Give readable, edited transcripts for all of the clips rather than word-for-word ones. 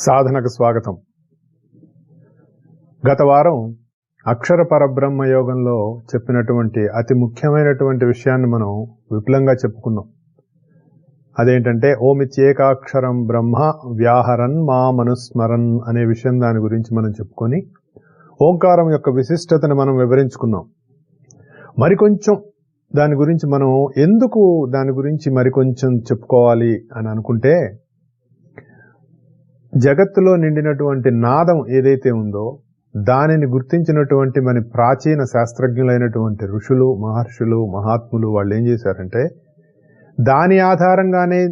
సాధనకు స్వాగతం. గత వారం అక్షర పరబ్రహ్మ యోగంలో చెప్పినటువంటి అతి ముఖ్యమైనటువంటి విషయాన్ని మనం విపులంగా చెప్పుకున్నాం. అదేంటంటే ఓమిత్యేకాక్షరం బ్రహ్మ వ్యాహరన్ మా మనుస్మరన్ అనే విషయం, దాని గురించి మనం చెప్పుకొని ఓంకారం యొక్క విశిష్టతను మనం వివరించుకున్నాం. మరికొంచెం దాని గురించి మనం ఎందుకు దాని గురించి మరికొంచెం చెప్పుకోవాలి అని అనుకుంటే, జగత్తులో నిండినటువంటి నాదం ఏదైతే ఉందో దానిని గుర్తించినటువంటి మన ప్రాచీన శాస్త్రజ్ఞులైనటువంటి ఋషులు, మహర్షులు, మహాత్ములు వాళ్ళు ఏం చేశారంటే, దాని ఆధారంగానే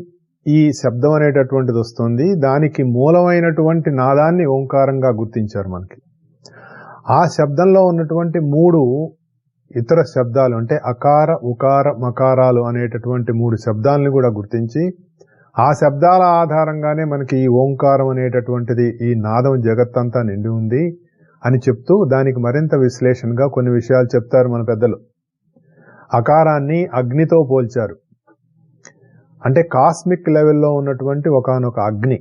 ఈ శబ్దం అనేటటువంటిది వస్తుంది, దానికి మూలమైనటువంటి నాదాన్ని ఓంకారంగా గుర్తించారు మనకి. ఆ శబ్దంలో ఉన్నటువంటి మూడు ఇతర శబ్దాలు అంటే అకార, ఉకార, మకారాలు అనేటటువంటి మూడు శబ్దాలను కూడా గుర్తించి ఆ శబ్దాల ఆధారంగానే మనకి ఈ ఓంకారం అనేటటువంటిది, ఈ నాదం జగత్తంతా నిండి ఉంది అని చెప్తూ దానికి మరింత విశ్లేషణగా కొన్ని విషయాలు చెప్తారు మన పెద్దలు. అకారాన్ని అగ్నితో పోల్చారు. అంటే కాస్మిక్ లెవెల్లో ఉన్నటువంటి ఒకానొక అగ్ని.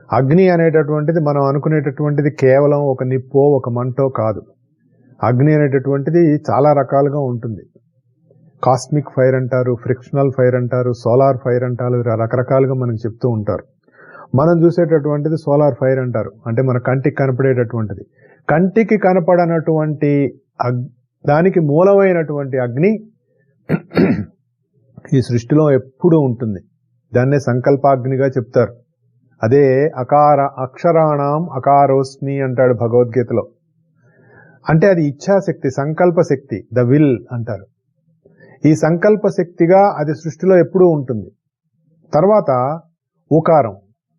అగ్ని అనేటటువంటిది మనం అనుకునేటటువంటిది కేవలం ఒక నిప్పో ఒక మంటో కాదు. అగ్ని అనేటటువంటిది చాలా రకాలుగా ఉంటుంది. కాస్మిక్ ఫైర్ అంటారు, ఫ్రిక్షనల్ ఫైర్ అంటారు, సోలార్ ఫైర్ అంటారు, రకరకాలుగా మనకు చెప్తూ ఉంటారు. మనం చూసేటటువంటిది సోలార్ ఫైర్ అంటారు, అంటే మన కంటికి కనపడేటటువంటిది. కంటికి కనపడనటువంటి దానికి మూలమైనటువంటి అగ్ని ఈ సృష్టిలో ఎప్పుడూ ఉంటుంది. దాన్నే సంకల్పాగ్నిగా చెప్తారు. అదే అక్షరాణం అకారోస్మి అంటాడు భగవద్గీతలో. అంటే అది ఇచ్ఛాశక్తి, సంకల్ప శక్తి, ద విల్ అంటారు. ఈ సంకల్ప శక్తిగా అది సృష్టిలో ఎప్పుడూ ఉంటుంది. తర్వాత ఉకారం,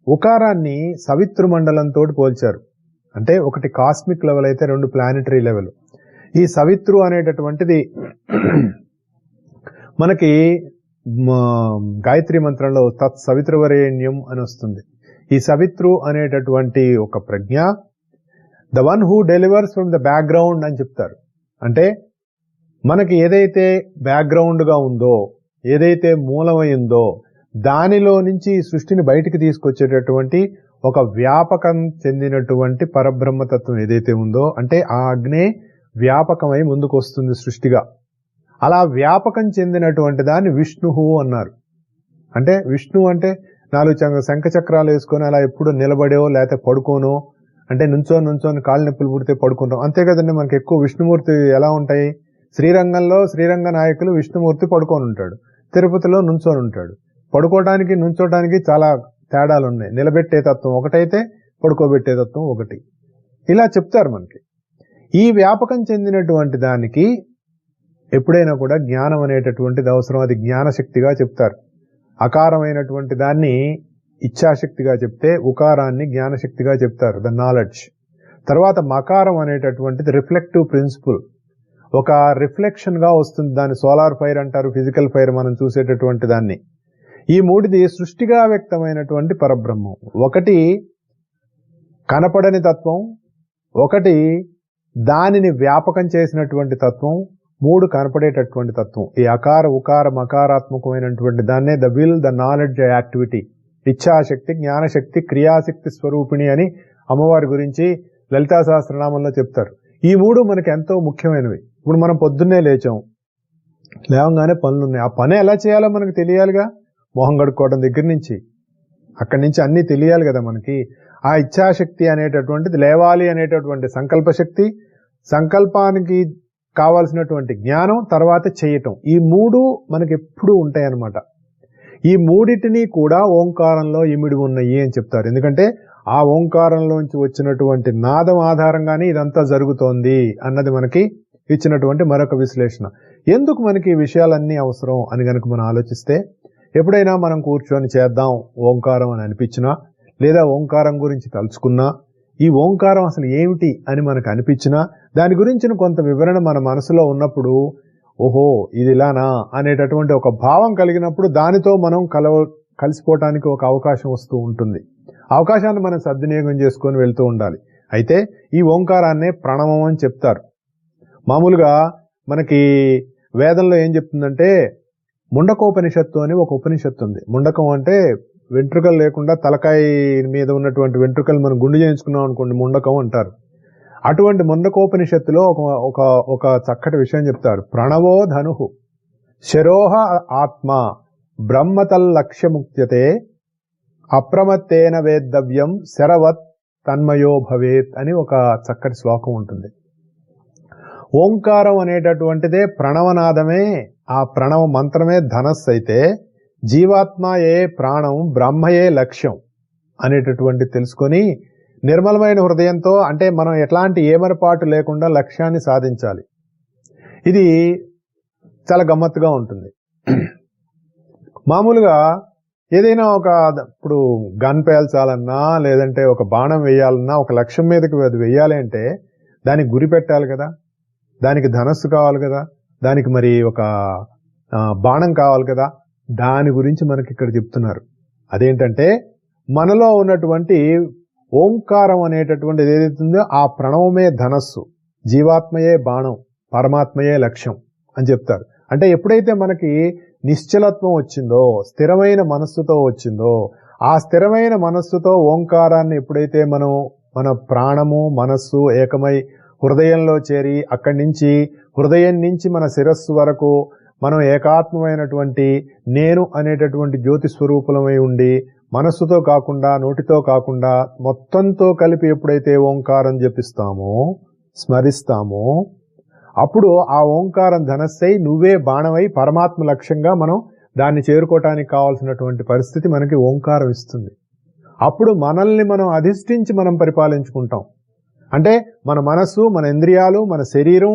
ఉకారాన్ని సవితృ మండలంతో పోల్చారు. అంటే ఒకటి కాస్మిక్ లెవెల్ అయితే, రెండు ప్లానెటరీ లెవెల్. ఈ సవితృ అనేటటువంటిది మనకి గాయత్రి మంత్రంలో తత్ సవితృవరేణ్యం అని వస్తుంది. ఈ సవితృ అనేటటువంటి ఒక ప్రజ్ఞ the one who delivers from the background అని చెప్తారు. అంటే మనకి ఏదైతే బ్యాక్గ్రౌండ్గా ఉందో, ఏదైతే మూలమైందో దానిలో నుంచి ఈ సృష్టిని బయటికి తీసుకొచ్చేటటువంటి ఒక వ్యాపకం చెందినటువంటి పరబ్రహ్మతత్వం ఏదైతే ఉందో, అంటే ఆ అగ్నే వ్యాపకమై ముందుకు వస్తుంది సృష్టిగా. అలా వ్యాపకం చెందినటువంటి దాన్ని విష్ణువు అన్నారు. అంటే విష్ణు అంటే నాలుగు శంఖచక్రాలు వేసుకొని అలా ఎప్పుడు నిలబడో లేకపోతే పడుకోనో, అంటే నుంచోని కాళ్ళు నొప్పులు పుడితే పడుకుంటాం అంతే కదండి. మనకి ఎక్కువ విష్ణుమూర్తి ఎలా ఉంటాయి, శ్రీరంగంలో శ్రీరంగ నాయకులు విష్ణుమూర్తి పడుకొని ఉంటాడు, తిరుపతిలో నుంచొని ఉంటాడు. పడుకోవడానికి నుంచోటానికి చాలా తేడాలు ఉన్నాయి. నిలబెట్టే తత్వం ఒకటైతే పడుకోబెట్టే తత్వం ఒకటి. ఇలా చెప్తారు మనకి. ఈ వ్యాపకం చెందినటువంటి దానికి ఎప్పుడైనా కూడా జ్ఞానం అనేటటువంటిది అవసరం. అది జ్ఞానశక్తిగా చెప్తారు. అకారమైనటువంటి దాన్ని ఇచ్ఛాశక్తిగా చెప్తే, ఉకారాన్ని జ్ఞానశక్తిగా చెప్తారు, ద నాలెడ్జ్. తర్వాత మకారం అనేటటువంటిది రిఫ్లెక్టివ్ ప్రిన్సిపుల్, ఒక రిఫ్లెక్షన్ గా వస్తుంది. దాన్ని సోలార్ ఫైర్ అంటారు, ఫిజికల్ ఫైర్ మనం చూసేటటువంటి దాన్ని. ఈ మూడిది సృష్టిగా వ్యక్తమైనటువంటి పరబ్రహ్మం. ఒకటి కనపడని తత్వం, ఒకటి దానిని వ్యాపకం చేసినటువంటి తత్వం, మూడు కనపడేటటువంటి తత్వం. ఈ అకార, ఉకార, మకారాత్మకమైనటువంటి దాన్నే the will, the knowledge, activity, ఇచ్ఛాశక్తి, జ్ఞానశక్తి, క్రియాశక్తి స్వరూపిణి అని అమ్మవారి గురించి లలితా సహస్రనామంలో చెప్తారు. ఈ మూడు మనకి ఎంతో ముఖ్యమైనవి. ఇప్పుడు మనం పొద్దున్నే లేవగానే పనులున్నాయి. ఆ పని ఎలా చేయాలో మనకు తెలియాలిగా. మొహం కడుక్కోవడం దగ్గర నుంచి అక్కడి నుంచి అన్నీ తెలియాలి కదా మనకి. ఆ ఇచ్ఛాశక్తి అనేటటువంటిది, లేవాలి అనేటటువంటి సంకల్పశక్తి, సంకల్పానికి కావాల్సినటువంటి జ్ఞానం, తర్వాత చేయటం, ఈ మూడు మనకి ఎప్పుడూ ఉంటాయి అన్నమాట. ఈ మూడిటిని కూడా ఓంకారంలో ఇమిడి ఉన్నాయి అని చెప్తారు. ఎందుకంటే ఆ ఓంకారంలోంచి వచ్చినటువంటి నాదం ఆధారంగానే ఇదంతా జరుగుతోంది అన్నది మనకి ఇచ్చినటువంటి మరొక విశ్లేషణ. ఎందుకు మనకి ఈ విషయాలన్నీ అవసరం అని గనక మనం ఆలోచిస్తే, ఎప్పుడైనా మనం కూర్చొని చేద్దాం ఓంకారం అని అనిపించినా, లేదా ఓంకారం గురించి తలుచుకున్నా, ఈ ఓంకారం అసలు ఏమిటి అని మనకు అనిపించినా, దాని గురించిన కొంత వివరణ మన మనసులో ఉన్నప్పుడు, ఓహో ఇది ఇలానా అనేటటువంటి ఒక భావం కలిగినప్పుడు దానితో మనం కలిసిపోవటానికి ఒక అవకాశం వస్తూ ఉంటుంది. అవకాశాన్ని మనం సద్వినియోగం చేసుకొని వెళ్తూ ఉండాలి. అయితే ఈ ఓంకారాన్నే ప్రణవం అని చెప్తారు. మామూలుగా మనకి వేదంలో ఏం చెప్తుందంటే, ముండకోపనిషత్తు అని ఒక ఉపనిషత్తు ఉంది. ముండకం అంటే వెంట్రుకలు లేకుండా తలకాయ మీద ఉన్నటువంటి వెంట్రుకలు మనం గుండు చేయించుకున్నాం అనుకోండి, ముండకం అంటారు. అటువంటి ముండకోపనిషత్తులో ఒక ఒక చక్కటి విషయం చెప్తారు. ప్రణవో ధనుః శరోహ ఆత్మ బ్రహ్మతల్లక్ష్యముక్త్యతే అప్రమత్తేన వేద్దవ్యం శరవత్ తన్మయో భవేత్ అని ఒక చక్కటి శ్లోకం ఉంటుంది. ఓంకారం అనేటటువంటిదే ప్రణవనాదమే, ఆ ప్రణవ మంత్రమే ధనస్సు అయితే జీవాత్మయే ప్రాణం, బ్రహ్మయే లక్ష్యం అనేటటువంటి తెలుసుకొని నిర్మలమైన హృదయంతో, అంటే మనం ఎట్లాంటి ఏమరపాటు లేకుండా లక్ష్యాన్ని సాధించాలి. ఇది చాలా గమ్మత్తుగా ఉంటుంది. మామూలుగా ఏదైనా ఇప్పుడు గన్ పేల్చాలన్నా లేదంటే ఒక బాణం వేయాలన్నా ఒక లక్ష్యం మీదకి అది వేయాలి అంటే దానికి గురి పెట్టాలి కదా, దానికి ధనస్సు కావాలి కదా, దానికి మరి ఒక బాణం కావాలి కదా. దాని గురించి మనకి ఇక్కడ చెప్తున్నారు. అదేంటంటే మనలో ఉన్నటువంటి ఓంకారం అనేటటువంటిది ఏదైతుందో ఆ ప్రణవమే ధనస్సు, జీవాత్మయే బాణం, పరమాత్మయే లక్ష్యం అని చెప్తారు. అంటే ఎప్పుడైతే మనకి నిశ్చలత్వం వచ్చిందో, స్థిరమైన మనస్సుతో వచ్చిందో, ఆ స్థిరమైన మనస్సుతో ఓంకారాన్ని ఎప్పుడైతే మన ప్రాణము మనస్సు ఏకమై హృదయంలో చేరి అక్కడి నుంచి హృదయం నుంచి మన శిరస్సు వరకు మనం ఏకాత్మమైనటువంటి నేను అనేటటువంటి జ్యోతి స్వరూపమై ఉండి మనస్సుతో కాకుండా నోటితో కాకుండా మొత్తంతో కలిపి ఎప్పుడైతే ఓంకారం జపిస్తామో స్మరిస్తామో అప్పుడు ఆ ఓంకారం ధనస్సై నువ్వే బాణమై పరమాత్మ లక్ష్యంగా మనం దాన్ని చేరుకోవటానికి కావాల్సినటువంటి పరిస్థితి మనకి ఓంకారం ఇస్తుంది. అప్పుడు మనల్ని మనం అధిష్ఠించి మనం పరిపాలించుకుంటాం. అంటే మన మనస్సు, మన ఇంద్రియాలు, మన శరీరం,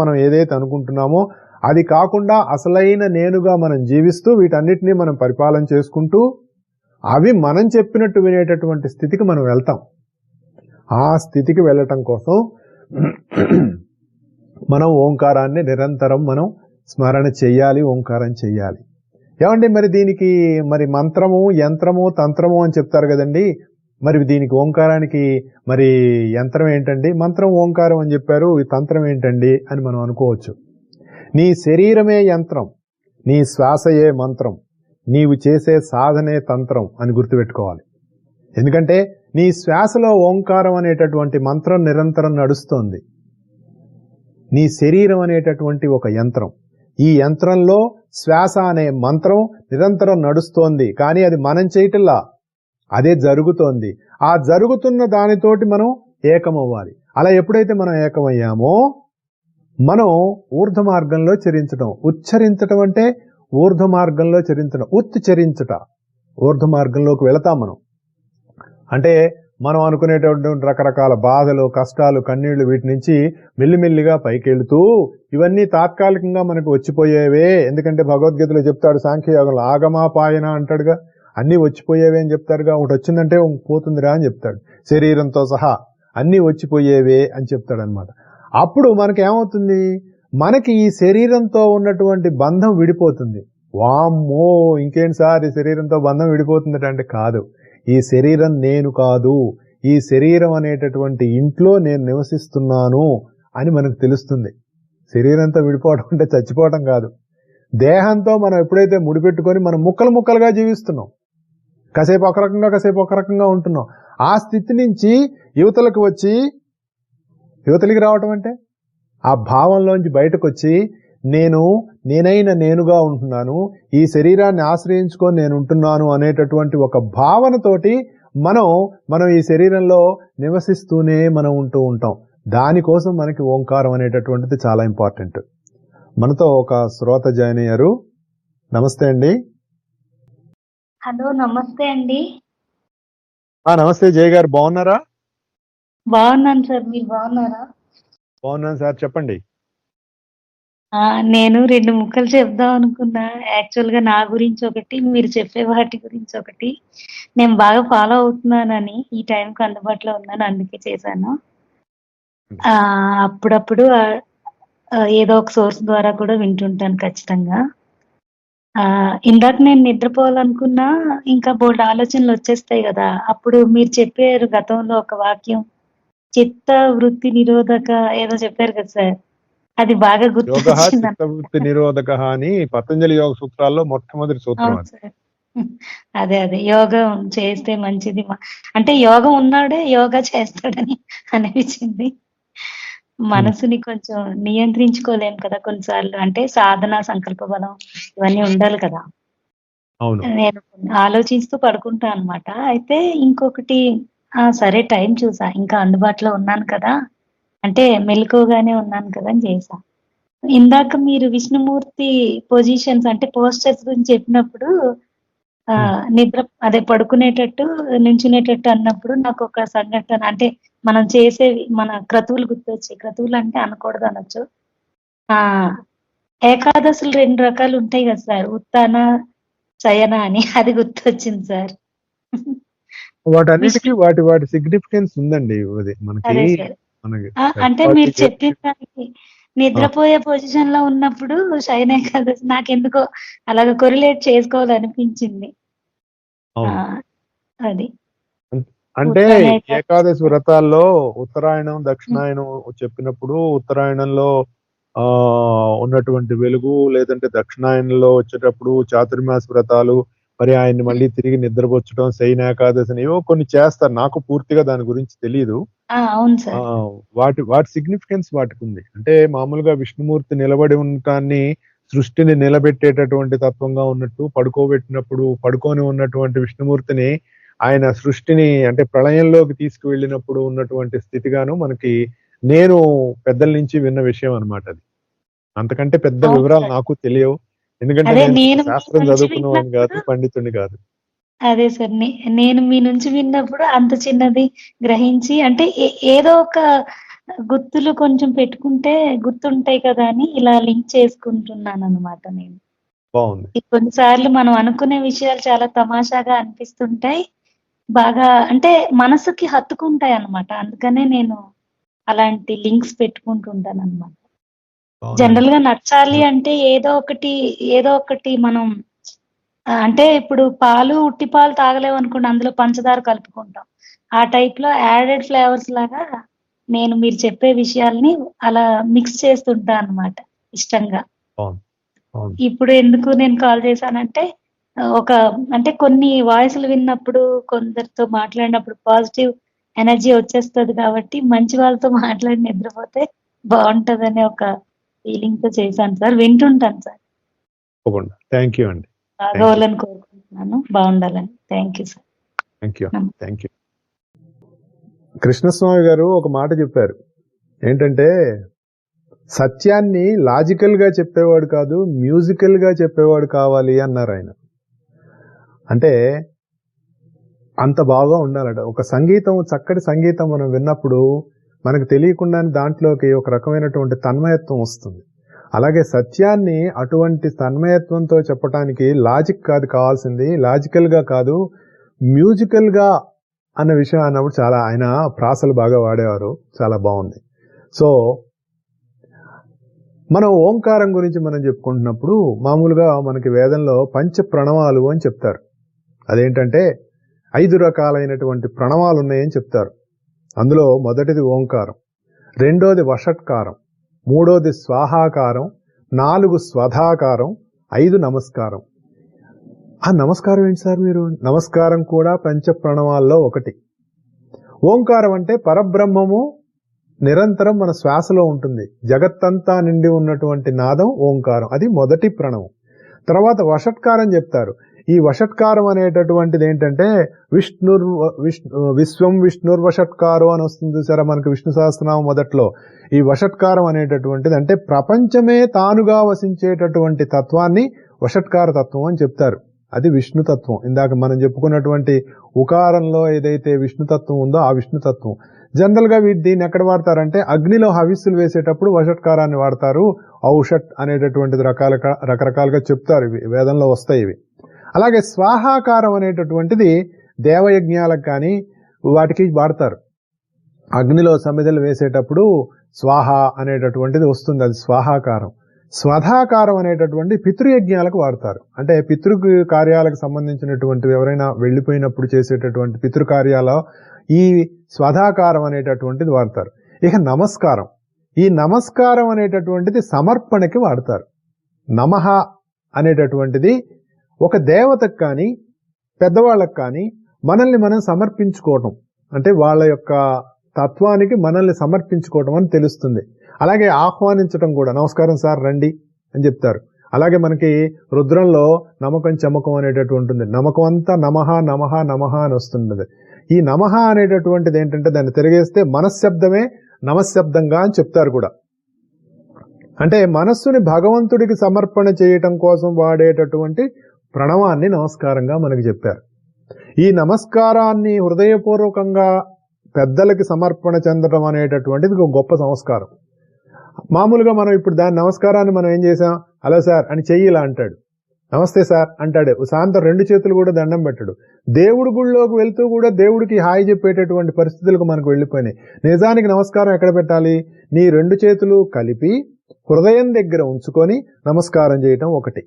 మనం ఏదైతే అనుకుంటున్నామో అది కాకుండా అసలైన నేనుగా మనం జీవిస్తూ వీటన్నిటినీ మనం పరిపాలన చేసుకుంటూ అవి మనం చెప్పినట్టు వినేటటువంటి స్థితికి మనం వెళ్తాం. ఆ స్థితికి వెళ్ళటం కోసం మనం ఓంకారాన్ని నిరంతరం మనం స్మరణ చెయ్యాలి, ఓంకారం చెయ్యాలి. ఏమండి మరి దీనికి మరి మంత్రము, యంత్రము, తంత్రము అని చెప్తారు కదండి. మరి దీనికి ఓంకారానికి మరి యంత్రం ఏంటండి, మంత్రం ఓంకారం అని చెప్పారు, ఈ తంత్రం ఏంటండి అని మనం అనుకోవచ్చు. నీ శరీరమే యంత్రం, నీ శ్వాసయే మంత్రం, నీవు చేసే సాధనే తంత్రం అని గుర్తుపెట్టుకోవాలి. ఎందుకంటే నీ శ్వాసలో ఓంకారం అనేటటువంటి మంత్రం నిరంతరం నడుస్తోంది. నీ శరీరం అనేటటువంటి ఒక యంత్రం, ఈ యంత్రంలో శ్వాస అనే మంత్రం నిరంతరం నడుస్తోంది. కానీ అది మనం చేయటల్లా, అదే జరుగుతోంది. ఆ జరుగుతున్న దానితోటి మనం ఏకమవ్వాలి. అలా ఎప్పుడైతే మనం ఏకమయ్యామో మనం ఊర్ధ్వ మార్గంలో చరించడం. ఉచ్చరించటం అంటే ఊర్ధ్వ మార్గంలో చరించడం, ఉచ్చరించట, ఊర్ధ్వ మార్గంలోకి వెళతాం మనం. అంటే మనం అనుకునేటటువంటి రకరకాల బాధలు, కష్టాలు, కన్నీళ్లు, వీటి నుంచి మెల్లిమెల్లిగా పైకి వెళుతూ ఇవన్నీ తాత్కాలికంగా మనకు వచ్చిపోయేవే. ఎందుకంటే భగవద్గీతలో చెప్తాడు, సాంఖ్యయోగంలో ఆగమాపాయన అంటాడుగా, అన్నీ వచ్చిపోయేవే అని చెప్తారుగా. ఒకటి వచ్చిందంటే పోతుందిరా అని చెప్తాడు, శరీరంతో సహా అన్నీ వచ్చిపోయేవే అని చెప్తాడు అనమాట. అప్పుడు మనకేమవుతుంది, మనకి ఈ శరీరంతో ఉన్నటువంటి బంధం విడిపోతుంది. వామ్మో ఇంకేంటి సార్ ఈ శరీరంతో బంధం విడిపోతుందట అంటే కాదు, ఈ శరీరం నేను కాదు, ఈ శరీరం అనేటటువంటి ఇంట్లో నేను నివసిస్తున్నాను అని మనకు తెలుస్తుంది. శరీరంతో విడిపోవడం అంటే చచ్చిపోవడం కాదు. దేహంతో మనం ఎప్పుడైతే ముడిపెట్టుకొని మనం ముక్కలు ముక్కలుగా జీవిస్తున్నాం, కాసేపు ఒక రకంగా కాసేపు ఒక రకంగా ఉంటున్నాం, ఆ స్థితి నుంచి యువతలికి రావటం అంటే ఆ భావంలోంచి బయటకు వచ్చి నేనైన నేనుగా ఉంటున్నాను, ఈ శరీరాన్ని ఆశ్రయించుకొని నేను ఉంటున్నాను అనేటటువంటి ఒక భావనతోటి మనం ఈ శరీరంలో నివసిస్తూనే మనం ఉంటూ ఉంటాం. దానికోసం మనకి ఓంకారం అనేటటువంటిది చాలా ఇంపార్టెంట్. మనతో ఒక శ్రోత జాయిన్ అయ్యారు. నమస్తే అండి. హలో, నమస్తే అండి. నమస్తే జయ గారు, బాగున్నారా? బాగున్నాను సార్, మీరు బాగున్నారా? బాగున్నాను సార్, చెప్పండి. నేను 2 ముక్కలు చెప్దాం అనుకున్నా. యాక్చువల్ గా నా గురించి ఒకటి, మీరు చెప్పే వాటి గురించి ఒకటి. నేను బాగా ఫాలో అవుతున్నానని ఈ టైంకి అందుబాటులో ఉన్నాను, అందుకే చేశాను. అప్పుడప్పుడు ఏదో ఒక సోర్స్ ద్వారా కూడా వింటుంటాను ఖచ్చితంగా. ఇందాక నేను నిద్రపోవాలనుకున్నా, ఇంకా బోల్డ్ ఆలోచనలు వచ్చేస్తాయి కదా. అప్పుడు మీరు చెప్పారు గతంలో ఒక వాక్యం, చిత్త వృత్తి నిరోధక ఏదో చెప్పారు కదా సార్, అది బాగా గుర్తొచ్చింది. చిత్తవృత్తి నిరోధక అని పతంజలి యోగ సూత్రాల్లో మొట్టమొదటి సూత్రం. అదే యోగం చేస్తే మంచిది. అంటే యోగం ఉన్నాడే యోగా చేస్తాడని అనిపించింది. మనసుని కొంచెం నియంత్రించుకోలేం కదా కొన్నిసార్లు. అంటే సాధన, సంకల్ప బలం ఇవన్నీ ఉండాలి కదా! అవును. నేను ఆలోచిస్తూ పడుకుంటా అనమాట. అయితే ఇంకొకటి సరే టైం చూసా. ఇంకా అందుబాటులో ఉన్నాను కదా! అంటే మెలకువగానే ఉన్నాను కదా! అని చేశా. ఇందాక మీరు విష్ణుమూర్తి పొజిషన్స్ అంటే పోస్చర్స్ గురించి చెప్పినప్పుడు నిద్ర అదే పడుకునేటట్టు, నించునేటట్టు అన్నప్పుడు నాకొక సంఘటన అంటే మనం చేసేవి మన క్రతువులు గుర్తొచ్చాయి. క్రతువులంటే అనకూడదు అనొచ్చు. ఆహ్, ఏకాదశులు 2 రకాలుంటాయి గదా సార్. ఉత్తాన, శయన అని అది గుర్తొచ్చింది సార్. వాటన్నిటికి విష్ణు వాటి వాటి సిగ్నిఫికెన్స్ ఉందండి. అది అదే సార్. మనకి అంటే మీరు పెద్దవాళ్ళు చెప్పిన దానికి ఆ! నిద్రపోయే పొజిషన్‌లో ఉన్నప్పుడు శయన ఏకాదశి నాకెందుకో అలాగ కొరిలేట్ చేసుకోవాలనిపించింది. ఆ! అవును. అది. అన్ అంటే ఉత్తాన ఏకాదశి ఏకాదశి వ్రతాల్లో ఉత్తరాయణం, దక్షిణాయనం చెప్పినప్పుడు ఉత్తరాయణంలో ఉన్నటువంటి వెలుగు, లేదంటే దక్షిణాయనంలో వచ్చేటప్పుడు చాతుర్మాస వ్రతాలు, మరి ఆయన్ని మళ్ళీ తిరిగి నిద్రపుచ్చడం, శయనేకాదశి అని ఏవో కొన్ని చేస్తారు. నాకు పూర్తిగా దాని గురించి తెలీదు. అవును ఆ! సార్. వాటి వాటి సిగ్నిఫికెన్స్ వాటికుంది. అంటే మామూలుగా విష్ణుమూర్తి నిలబడి ఉండటాన్ని సృష్టిని నిలబెట్టేటటువంటి తత్వంగా ఉన్నట్టు, పడుకోబెట్టినప్పుడు పడుకొని ఉన్నటువంటి విష్ణుమూర్తిని ఆయన సృష్టిని అంటే ప్రళయంలోకి తీసుకువెళ్ళినప్పుడు ఉన్నటువంటి స్థితిగాను మనకి నేను పెద్దల నుంచి విన్న విషయం అన్నమాట అది. అంతకంటే పెద్ద అవును వివరాలు సార్. నాకు తెలియవు. ఎందుకంటే అదే నేను పెద్ద నేను మీ శాస్త్రం నుంచి చదువుకున్నవాడిని విన్నప్పుడు గాదు, పండితుడిని గాదు. అదే సార్. నేను మీ నుంచి విన్నప్పుడు అంత చిన్నది గ్రహించి అంటే ఏదో ఒక గుర్తులు కొంచెం పెట్టుకుంటే గుర్తుంటాయి కదా! అని ఇలా లింక్ చేసుకుంటున్నాననమాట నేను. బావుంది. కొన్ని సార్లు మనం అనుకునే విషయాలు చాలా తమాషాగా అనిపిస్తుంటాయి. బాగా అంటే మనసుకి హత్తుకుంటాయన్నమాట. అందుకనే నేను అలాంటి లింక్స్ పెట్టుకుంటూ ఉంటానన్నమాట. బావుందండి. జనరల్‌గా నచ్చాలి హ్మ్. అంటే ఏదో ఒకటి మనం అంటే ఇప్పుడు ఉట్టి పాలు తాగలేమనుకోండి అందులో పంచదార కలుపుకుంటాం. ఆ టైప్‌లో యాడెడ్ ఫ్లేవర్స్ లాగా నేను మీరు చెప్పే విషయాల్ని అలా మిక్స్ చేస్తుంటా అన్నమాట ఇష్టంగా. బావుంది. బావుంది. ఇప్పుడు ఎందుకు నేను కాల్ చేశానంటే ఒక అంటే కొన్ని వాయిస్‌లు విన్నప్పుడు, కొందరితో మాట్లాడినప్పుడు పాజిటివ్ ఎనర్జీ వచ్చేస్తది కాబట్టి మంచి వాళ్ళతో మాట్లాడి నిద్రపోతే బావుంటదనే ఒక ఫీలింగ్‌తో చేశాను సార్. వింటుంటాను సార్. తప్పకుండా. థాంక్ యూ అండి. Thank you. బాగోవాలని కోరుకుంటున్నాను. బావుండాలని. Thank you sir. Thank you. నమస్తే. Thank you. కృష్ణస్వామి గారు ఒక మాట చెప్పారు. ఏంటంటే, సత్యాన్ని లాజికల్‌గా చెప్పేవాడు కాదు, మ్యూజికల్‌గా చెప్పేవాడు కావాలి అన్నారాయన. అంటే, అంత బాగా ఉండాలట. ఒక సంగీతం, చక్కటి సంగీతం మనం విన్నప్పుడు, మనకు తెలియకుండానే దాంట్లోకి ఒక రకమైనటువంటి తన్మయత్వం వస్తుంది. అలాగే సత్యాన్ని అటువంటి తన్మయత్వంతో చెప్పటానికి లాజిక్ కాదు కావాల్సింది, లాజికల్‌గా కాదు, మ్యూజికల్‌గా అన్న విషయం అన్నప్పుడు చాలా ఆయన ప్రాసలు బాగా వాడేవారు. చాలా బావుంది. సో, మనం ఓంకారం గురించి మనం చెప్పుకుంటున్నప్పుడు మామూలుగా మనకి వేదంలో పంచ ప్రణవాలు అని చెప్తారు. అదేంటంటే 5 రకాలైనటువంటి ప్రణవాలు ఉన్నాయని చెప్తారు. అందులో మొదటిది ఓంకారం, రెండోది వషట్కారం, మూడోది స్వాహాకారం, 4 స్వధాకారం, 5 నమస్కారం. ఆ నమస్కారం ఏంటి సార్ మీరు? నమస్కారం కూడా పంచ ప్రణవాల్లో ఒకటి. ఓంకారం అంటే పరబ్రహ్మము నిరంతరం మన శ్వాసలో ఉంటుంది. జగత్తంతా నిండి ఉన్నటువంటి నాదం ఓంకారం. అది మొదటి ప్రణవం. తర్వాత వషట్కారం చెప్తారు. ఈ వషట్కారం అనేటటువంటిది ఏంటంటే విశ్వం విష్ణుర్వషట్కారో అని వస్తుంది చూసారా మనకు విష్ణు సహస్రనామం మొదట్లో. ఈ వషట్కారం అనేటటువంటిది అంటే ప్రపంచమే తానుగా వసించేటటువంటి తత్వాన్ని వషట్కార తత్వం అని చెప్తారు. అది విష్ణుతత్వం. ఇందాక మనం చెప్పుకున్నటువంటి ఉకారంలో ఏదైతే విష్ణుతత్వం ఉందో ఆ విష్ణుతత్వం. జనరల్ గా దీన్ని ఎక్కడ వాడతారంటే అగ్నిలో హవిస్సులు వేసేటప్పుడు వషట్కారాన్ని వాడతారు. ఔషట్ అనేటటువంటిది రకరకాలుగా చెప్తారు. ఇవి వేదంలో వస్తాయి ఇవి. అలాగే స్వాహాకారం అనేటటువంటిది దేవయజ్ఞాలకు కానీ వాటికి వాడతారు. అగ్నిలో సమిధలు వేసేటప్పుడు స్వాహ అనేటటువంటిది వస్తుంది. అది స్వాహాకారం. స్వధాకారం అనేటటువంటి పితృయజ్ఞాలకు వాడతారు. అంటే పితృ కార్యాలకు సంబంధించినటువంటివి ఎవరైనా వెళ్లిపోయినప్పుడు చేసేటటువంటి పితృకార్యాల ఈ స్వధాకారం అనేటటువంటిది వాడతారు. ఇక నమస్కారం, ఈ నమస్కారం అనేటటువంటిది సమర్పణకి వాడతారు. నమః అనేటటువంటిది ఒక దేవతకు కానీ పెద్దవాళ్ళకు కానీ మనల్ని మనం సమర్పించుకోవటం, అంటే వాళ్ళ యొక్క తత్వానికి మనల్ని సమర్పించుకోవటం అని తెలుస్తుంది. అలాగే ఆహ్వానించటం కూడా, నమస్కారం సార్ రండి అని చెప్తారు. అలాగే మనకి రుద్రంలో నమకం చమకం అనేటటువంటి ఉంటుంది. నమకం అంతా నమః నమః నమః అని వస్తుంటుంది. ఈ నమః అనేటటువంటిది ఏంటంటే దాన్ని తిరిగేస్తే మనశ్శబ్దమే నమశ్శబ్దంగా అని చెప్తారు కూడా. అంటే మనస్సుని భగవంతుడికి సమర్పణ చేయటం కోసం వాడేటటువంటి ప్రణవాన్ని నమస్కారంగా మనకి చెప్పారు. ఈ నమస్కారాన్ని హృదయపూర్వకంగా పెద్దలకి సమర్పణ చెందడం అనేటటువంటిది ఒక గొప్ప సంస్కారం. మామూలుగా మనం ఇప్పుడు దాని నమస్కారాన్ని మనం ఏం చేసాం, హలో సార్ అని చెయ్యి ఇలా అంటాడు, నమస్తే సార్ అంటాడు, సాయంత్రం 2 చేతులు కూడా దండం పెట్టాడు. దేవుడి గుళ్ళోకి వెళ్తూ కూడా దేవుడికి హాయి చెప్పేటటువంటి పరిస్థితులకు మనకు వెళ్ళిపోయినాయి. నిజానికి నమస్కారం ఎక్కడ పెట్టాలి, నీ 2 చేతులు కలిపి హృదయం దగ్గర ఉంచుకొని నమస్కారం చేయటం ఒకటి,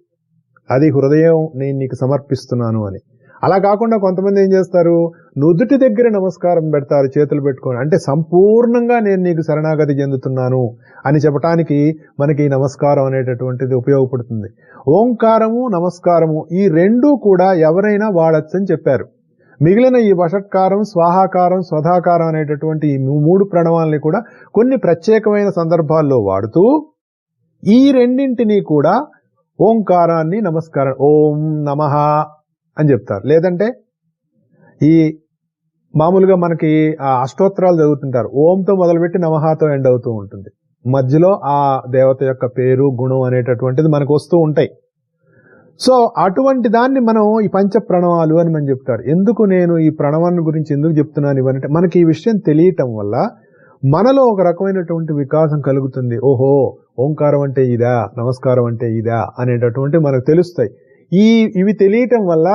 అది హృదయం నేను నీకు సమర్పిస్తున్నాను అని. అలా కాకుండా కొంతమంది ఏం చేస్తారు, నుదుటి దగ్గర నమస్కారం పెడతారు చేతులు పెట్టుకొని, అంటే సంపూర్ణంగా నేను నీకు శరణాగతి చెందుతున్నాను అని చెప్పడానికి మనకి నమస్కారం అనేటటువంటిది ఉపయోగపడుతుంది. ఓంకారము నమస్కారము ఈ రెండూ కూడా ఎవరైనా వాడచ్చని చెప్పారు. మిగిలిన ఈ వషట్కారం స్వాహాకారం స్వధాకారం అనేటటువంటి ఈ 3 ప్రణవాల్ని కూడా కొన్ని ప్రత్యేకమైన సందర్భాల్లో వాడుతూ ఈ రెండింటినీ కూడా ఓంకారాన్ని నమస్కారం ఓం నమః అని చెప్తారు. లేదంటే ఈ మామూలుగా మనకి ఆ అష్టోత్తరాలు చదువుతుంటారు, ఓంతో మొదలుపెట్టి నమఃతో ఎండ్ అవుతూ ఉంటుంది. మధ్యలో ఆ దేవత యొక్క పేరు గుణం అనేటటువంటిది మనకు వస్తూ ఉంటాయి. సో అటువంటి దాన్ని మనం ఈ పంచ ప్రణవాలు అని మనం చెప్తారు. ఎందుకు నేను ఈ ప్రణవాన్ని గురించి ఎందుకు చెప్తున్నాను ఇవనంటే, మనకి ఈ విషయం తెలియటం వల్ల మనలో ఒక రకమైనటువంటి వికాసం కలుగుతుంది. ఓహో, ఓంకారం అంటే ఇదా, నమస్కారం అంటే ఇదా అనేటటువంటి మనకు తెలుస్తాయి. ఇవి తెలియటం వల్ల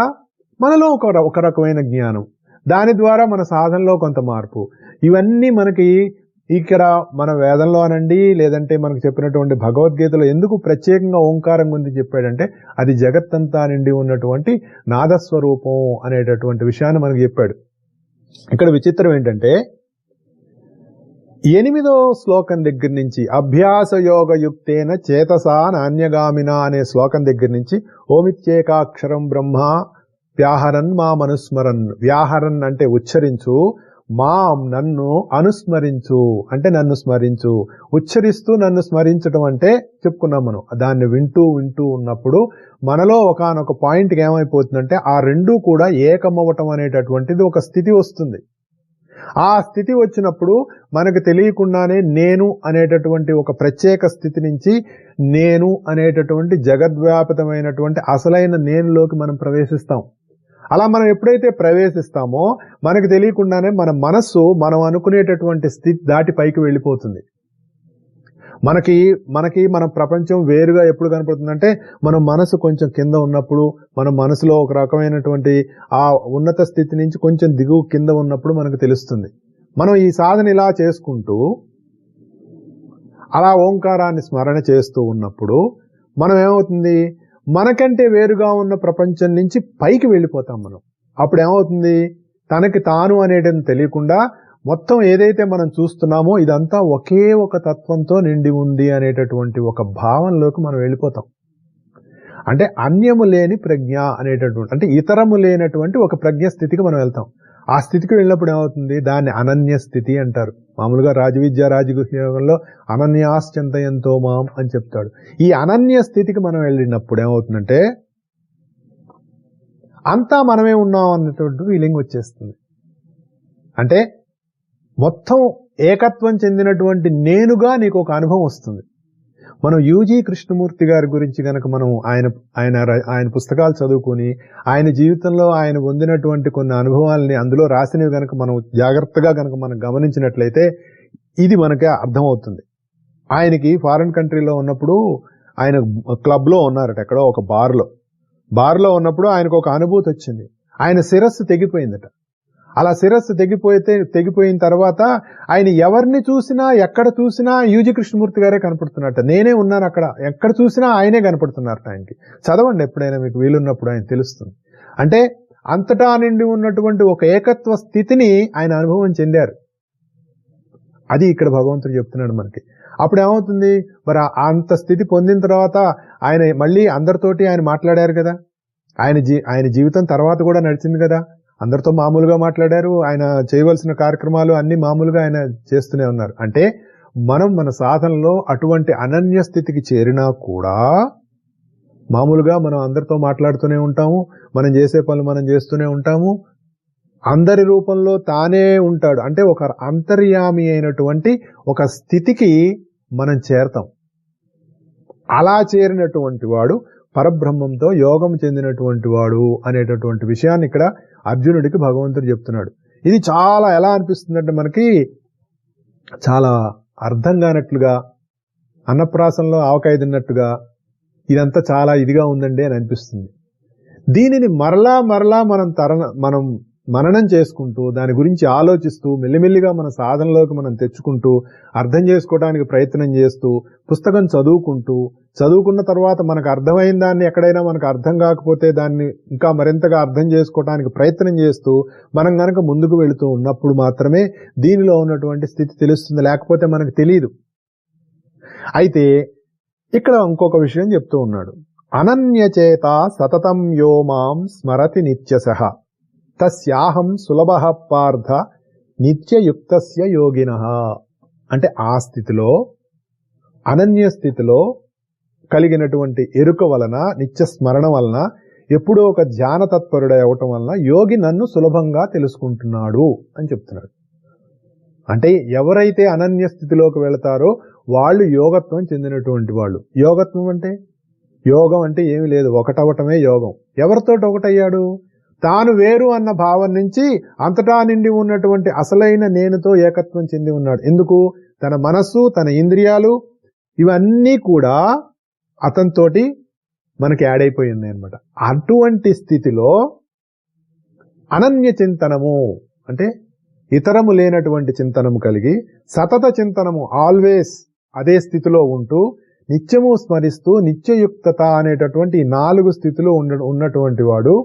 మనలో ఒక రకమైన జ్ఞానం, దాని ద్వారా మన సాధనలో కొంత మార్పు, ఇవన్నీ మనకి ఇక్కడ మన వేదంలో అనండి, లేదంటే మనకు చెప్పినటువంటి భగవద్గీతలో ఎందుకు ప్రత్యేకంగా ఓంకారం గురించి చెప్పాడంటే, అది జగత్తంతా నిండి ఉన్నటువంటి నాదస్వరూపం అనేటటువంటి విషయాన్ని మనకు చెప్పాడు. ఇక్కడ విచిత్రం ఏంటంటే 8వ శ్లోకం దగ్గర నుంచి అభ్యాస యోగ యుక్తేన చేతసా నాన్యగామిన అనే శ్లోకం దగ్గర నుంచి ఓమిత్యేకాక్షరం బ్రహ్మ వ్యాహరన్ మా మనుస్మరన్, వ్యాహరన్ అంటే ఉచ్చరించు, మాం నన్ను అనుస్మరించు అంటే నన్ను స్మరించు, ఉచ్చరిస్తూ నన్ను స్మరించడం అంటే చెప్పుకున్నాం మనం. దాన్ని వింటూ ఉన్నప్పుడు మనలో ఒకానొక పాయింట్కి ఏమైపోతుందంటే ఆ రెండూ కూడా ఏకమవ్వటం అనేటటువంటిది ఒక స్థితి వస్తుంది. ఆ స్థితి వచ్చినప్పుడు మనకు తెలియకుండానే నేను అనేటటువంటి ఒక ప్రత్యేక స్థితి నుంచి నేను అనేటటువంటి జగద్వ్యాపితమైనటువంటి అసలైన నేనులోకి మనం ప్రవేశిస్తాం. అలా మనం ఎప్పుడైతే ప్రవేశిస్తామో మనకు తెలియకుండానే మన మనస్సు మనం అనుకునేటటువంటి స్థితి దాటి పైకి వెళ్ళిపోతుంది. మన ప్రపంచం వేరుగా ఎప్పుడు కనపడుతుందంటే, మన మనసు కొంచెం కింద ఉన్నప్పుడు, మన మనసులో ఒక రకమైనటువంటి ఆ ఉన్నత స్థితి నుంచి కొంచెం దిగువ కింద ఉన్నప్పుడు మనకు తెలుస్తుంది. మనం ఈ సాధన ఇలా చేసుకుంటూ అలా ఓంకారాన్ని స్మరణ చేస్తూ ఉన్నప్పుడు మనం ఏమవుతుంది, మనకంటే వేరుగా ఉన్న ప్రపంచం నుంచి పైకి వెళ్ళిపోతాం మనం. అప్పుడు ఏమవుతుంది, తనకి తాను అనేటిది తెలియకుండా మొత్తం ఏదైతే మనం చూస్తున్నామో ఇదంతా ఒకే ఒక తత్వంతో నిండి ఉంది అనేటటువంటి ఒక భావనలోకి మనం వెళ్ళిపోతాం. అంటే అన్యము లేని ప్రజ్ఞ అనేటటువంటి, అంటే ఇతరము లేనటువంటి ఒక ప్రజ్ఞ స్థితికి మనం వెళ్తాం. ఆ స్థితికి వెళ్ళినప్పుడు ఏమవుతుంది, దాన్ని అనన్య స్థితి అంటారు. మామూలుగా రాజవిద్య రాజగుహ్యోగంలో అనన్యాశ్చింతయంతో మాం అని చెప్తాడు. ఈ అనన్య స్థితికి మనం వెళ్ళినప్పుడు ఏమవుతుందంటే అంతా మనమే ఉన్నాం అన్నటువంటి ఫీలింగ్ వచ్చేస్తుంది. అంటే మొత్తం ఏకత్వం చెందినటువంటి నేనుగా నీకు ఒక అనుభవం వస్తుంది. మనం యూజీ కృష్ణమూర్తి గారి గురించి గనక మనం ఆయన పుస్తకాలు చదువుకుని ఆయన జీవితంలో ఆయన పొందినటువంటి కొన్ని అనుభవాలని అందులో రాసినవి గనక మనం జాగ్రత్తగా గనక మనం గమనించినట్లయితే ఇది మనకి అర్థమవుతుంది. ఆయనకి ఫారిన్ కంట్రీలో ఉన్నప్పుడు ఆయన క్లబ్లో ఉన్నారట, ఎక్కడో ఒక బార్లో ఉన్నప్పుడు ఆయనకు ఒక అనుభూతి వచ్చింది. ఆయన శిరస్సు తెగిపోయిందట. అలా శిరస్సు తెగిపోయిన తర్వాత ఆయన ఎవరిని చూసినా ఎక్కడ చూసినా యూజీ కృష్ణమూర్తి గారే కనపడుతున్నట్ట. నేనే ఉన్నాను అక్కడ, ఎక్కడ చూసినా ఆయనే కనపడుతున్నారట. ఆయనకి చదవండి ఎప్పుడైనా మీకు వీలున్నప్పుడు, ఆయన తెలుస్తుంది. అంటే అంతటా నిండి ఉన్నటువంటి ఒక ఏకత్వ స్థితిని ఆయన అనుభవం చెందారు. అది ఇక్కడ భగవంతుడు చెప్తున్నాడు మనకి. అప్పుడు ఏమవుతుంది, మరి అంత స్థితి పొందిన తర్వాత ఆయన మళ్ళీ అందరితోటి ఆయన మాట్లాడారు కదా. ఆయన జీవితం తర్వాత కూడా నడిచింది కదా, అందరితో మామూలుగా మాట్లాడారు, ఆయన చేయవలసిన కార్యక్రమాలు అన్ని మామూలుగా ఆయన చేస్తూనే ఉన్నారు. అంటే మనం మన సాధనలో అటువంటి అనన్య స్థితికి చేరినా కూడా మామూలుగా మనం అందరితో మాట్లాడుతూనే ఉంటాము, మనం చేసే పనులు మనం చేస్తూనే ఉంటాము, అందరి రూపంలో తానే ఉంటాడు. అంటే ఒక అంతర్యామి అయినటువంటి ఒక స్థితికి మనం చేరతాం. అలా చేరినటువంటి వాడు పరబ్రహ్మంతో యోగం చెందినటువంటి వాడు అనేటటువంటి విషయాన్ని ఇక్కడ అర్జునుడికి భగవంతుడు చెప్తున్నాడు. ఇది చాలా ఎలా అనిపిస్తుందంటే మనకి చాలా అర్థం కానట్లుగా, అన్నప్రాసంలో ఆవకాయ తిన్నట్టుగా ఇదంతా చాలా ఇదిగా ఉందండి అని అనిపిస్తుంది. దీనిని మరలా మనం మననం చేసుకుంటూ దాని గురించి ఆలోచిస్తూ మెల్లిమెల్లిగా మన సాధనలోకి మనం తెచ్చుకుంటూ అర్థం చేసుకోవడానికి ప్రయత్నం చేస్తూ పుస్తకం చదువుకున్న తర్వాత మనకు అర్థమైన దాన్ని ఎక్కడైనా మనకు అర్థం కాకపోతే దాన్ని ఇంకా మరింతగా అర్థం చేసుకోవడానికి ప్రయత్నం చేస్తూ మనం గనక ముందుకు వెళుతూ ఉన్నప్పుడు మాత్రమే దీనిలో ఉన్నటువంటి స్థితి తెలుస్తుంది, లేకపోతే మనకు తెలియదు. అయితే ఇక్కడ ఇంకొక విషయం చెప్తూ ఉన్నాడు. అనన్యచేత సతతం యో మాం స్మరతి నిత్యశః తస్యాహం సులభః పార్థ నిత్యయుక్తస్య యోగినః. అంటే ఆ స్థితిలో, అనన్య స్థితిలో కలిగినటువంటి ఎరుక వలన, నిత్య స్మరణ వలన, ఎప్పుడో ఒక ధ్యాన తత్పరుడై అవటం వలన యోగి నన్ను సులభంగా తెలుసుకుంటున్నాడు అని చెప్తున్నాడు. అంటే ఎవరైతే అనన్య స్థితిలోకి వెళతారో వాళ్ళు యోగత్వం చెందినటువంటి వాళ్ళు. యోగత్వం అంటే, యోగం అంటే ఏమీ లేదు, ఒకటవటమే యోగం. ఎవరితోటి ఒకటయ్యాడు? తాను వేరు అన్న భావం నుంచి అంతటా నిండి ఉన్నటువంటి అసలైన నేనుతో ఏకత్వం చెంది ఉన్నాడు. ఎందుకు? తన మనస్సు, తన ఇంద్రియాలు ఇవన్నీ కూడా అతనితోటి మనకి యాడ్ అయిపోయి ఉన్నాయి అనమాట. అటువంటి స్థితిలో అనన్య చింతనము అంటే ఇతరము లేనటువంటి చింతనము కలిగి, సతత చింతనము ఆల్వేస్ అదే స్థితిలో ఉంటూ, నిత్యము స్మరిస్తూ నిత్యయుక్తత అనేటటువంటి 4 స్థితిలో ఉన్నటువంటి వాడు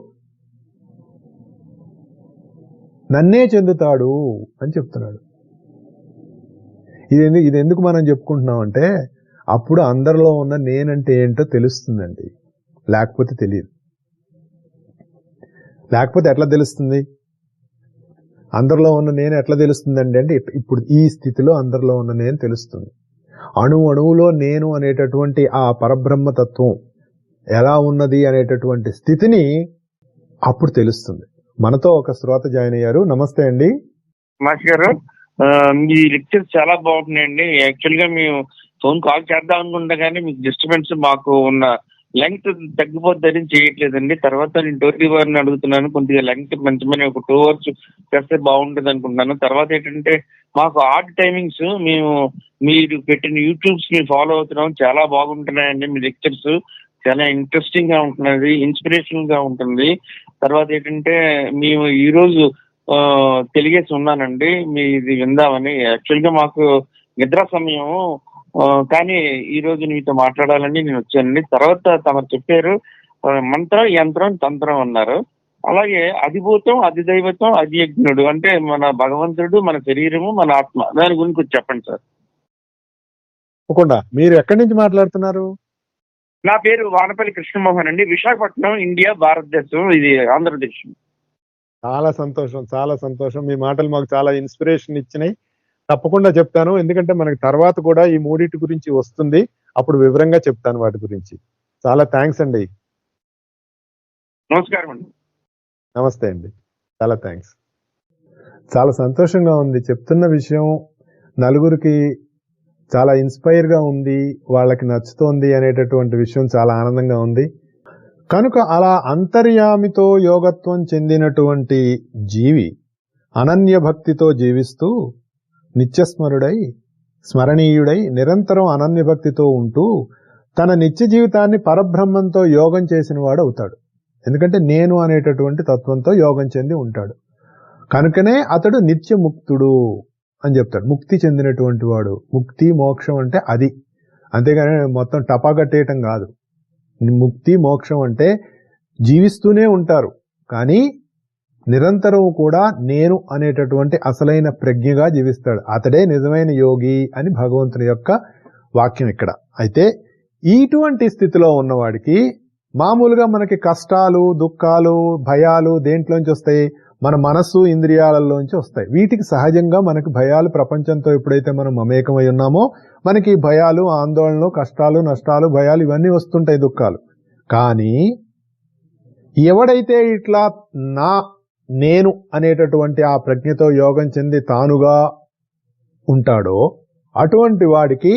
నన్నే చెందుతాడు అని చెప్తున్నాడు. ఇది ఎందుకు మనం చెప్పుకుంటున్నాం అంటే అప్పుడు అందరిలో ఉన్న నేనంటే ఏంటో తెలుస్తుందండి, లేకపోతే తెలియదు. లేకపోతే ఎట్లా తెలుస్తుంది? అందరిలో ఉన్న నేను ఎట్లా తెలుస్తుందండి అంటే ఇప్పుడు ఈ స్థితిలో అందరిలో ఉన్న నేను తెలుస్తుంది. అణువులో నేను అనేటటువంటి ఆ పరబ్రహ్మతత్వం ఎలా ఉన్నది అనేటటువంటి స్థితిని అప్పుడు తెలుస్తుంది. మనతో ఒక శ్రోత జాయిన్ అయ్యారు. నమస్తే అండి. మాస్ గారు, మీ లెక్చర్స్ చాలా బాగుంటున్నాయండి. యాక్చువల్ గా మేము ఫోన్ కాల్ చేద్దాం అనుకుంటా కానీ మీకు డిస్టర్బెన్స్, మాకు ఉన్న లెంగ్త్ తగ్గిపోద్దని చేయట్లేదండి. తర్వాత నేను టోరీ వారిని అడుగుతున్నాను, కొద్దిగా లెంగ్త్ మంచి ఒక 2 hours చేస్తే బాగుంటుంది అనుకుంటున్నాను. తర్వాత ఏంటంటే మాకు ఆర్ట్ టైమింగ్స్, మేము మీరు పెట్టిన యూట్యూబ్స్ మేము ఫాలో అవుతున్నాం, చాలా బాగుంటున్నాయండి. మీ లెక్చర్స్ చాలా ఇంట్రెస్టింగ్ గా ఉంటున్నది, ఇన్స్పిరేషన్ గా ఉంటుంది. తర్వాత ఏంటంటే మేము ఈరోజు తెలియసి ఉన్నానండి మీది విందామని. యాక్చువల్ గా మాకు నిద్ర సమయం, కానీ ఈ రోజు మీతో మాట్లాడాలని నేను వచ్చానండి. తర్వాత తమరు చెప్పారు మంత్రం, యంత్రం, తంత్రం అన్నారు. అలాగే అధిభూతం, అధిదైవతం, అధియజ్ఞుడు అంటే మన భగవంతుడు, మన శరీరము, మన ఆత్మ, దాని గురించి చెప్పండి సార్. తప్పకుండా. మీరు ఎక్కడి నుంచి మాట్లాడుతున్నారు? నా పేరు వానపల్లి కృష్ణమోహన్ అండి, విశాఖపట్నం, ఇండియా, భారతదేశం, ఇది ఆంధ్రప్రదేశ్. చాలా సంతోషం, చాలా సంతోషం. మీ మాటలు మాకు చాలా ఇన్స్పిరేషన్ ఇచ్చినాయి. తప్పకుండా చెప్తాను, ఎందుకంటే మనకి తర్వాత కూడా ఈ మూడింటి గురించి వస్తుంది, అప్పుడు వివరంగా చెప్తాను వాటి గురించి. చాలా థ్యాంక్స్ అండి. నమస్కారం అండి. నమస్తే అండి, చాలా థ్యాంక్స్. చాలా సంతోషంగా ఉంది. చెప్తున్న విషయం నలుగురికి చాలా ఇన్స్పైర్ గా ఉంది, వాళ్ళకి నచ్చుతోంది అనేటటువంటి విషయం చాలా ఆనందంగా ఉంది. కనుక అలా అంతర్యామితో యోగత్వం చెందినటువంటి జీవి అనన్య భక్తితో జీవిస్తూ నిత్యస్మరుడై, స్మరణీయుడై, నిరంతరం అనన్య భక్తితో ఉంటూ తన నిత్య జీవితాన్ని పరబ్రహ్మంతో యోగం చేసిన వాడు అవుతాడు. ఎందుకంటే నేను అనేటటువంటి తత్వంతో యోగం చెంది ఉంటాడు. కనుకనే అతడు నిత్యముక్తుడు అని చెప్తాడు. ముక్తి చెందినటువంటి వాడు. ముక్తి మోక్షం అంటే అది, అంతేగాని మొత్తం టపా కట్టేయటం కాదు. ముక్తి మోక్షం అంటే జీవిస్తూనే ఉంటారు, కానీ నిరంతరం కూడా నేను అనేటటువంటి అసలైన ప్రజ్ఞగా జీవిస్తాడు. అతడే నిజమైన యోగి అని భగవంతుని యొక్క వాక్యం ఇక్కడ. అయితే ఇటువంటి స్థితిలో ఉన్నవాడికి మామూలుగా మనకి కష్టాలు, దుఃఖాలు, భయాలు దేంట్లోంచి వస్తాయి? మన మనస్సు, ఇంద్రియాలలోంచి వస్తాయి. వీటికి సహజంగా మనకి భయాలు, ప్రపంచంతో ఎప్పుడైతే మనం మమేకమై ఉన్నామో మనకి భయాలు, ఆందోళనలు, కష్టాలు, నష్టాలు, భయాలు ఇవన్నీ వస్తుంటాయి, దుఃఖాలు. కానీ ఎవడైతే ఇట్లా నేను అనేటటువంటి ఆ ప్రజ్ఞతో యోగం చెంది తానుగా ఉంటాడో అటువంటి వాడికి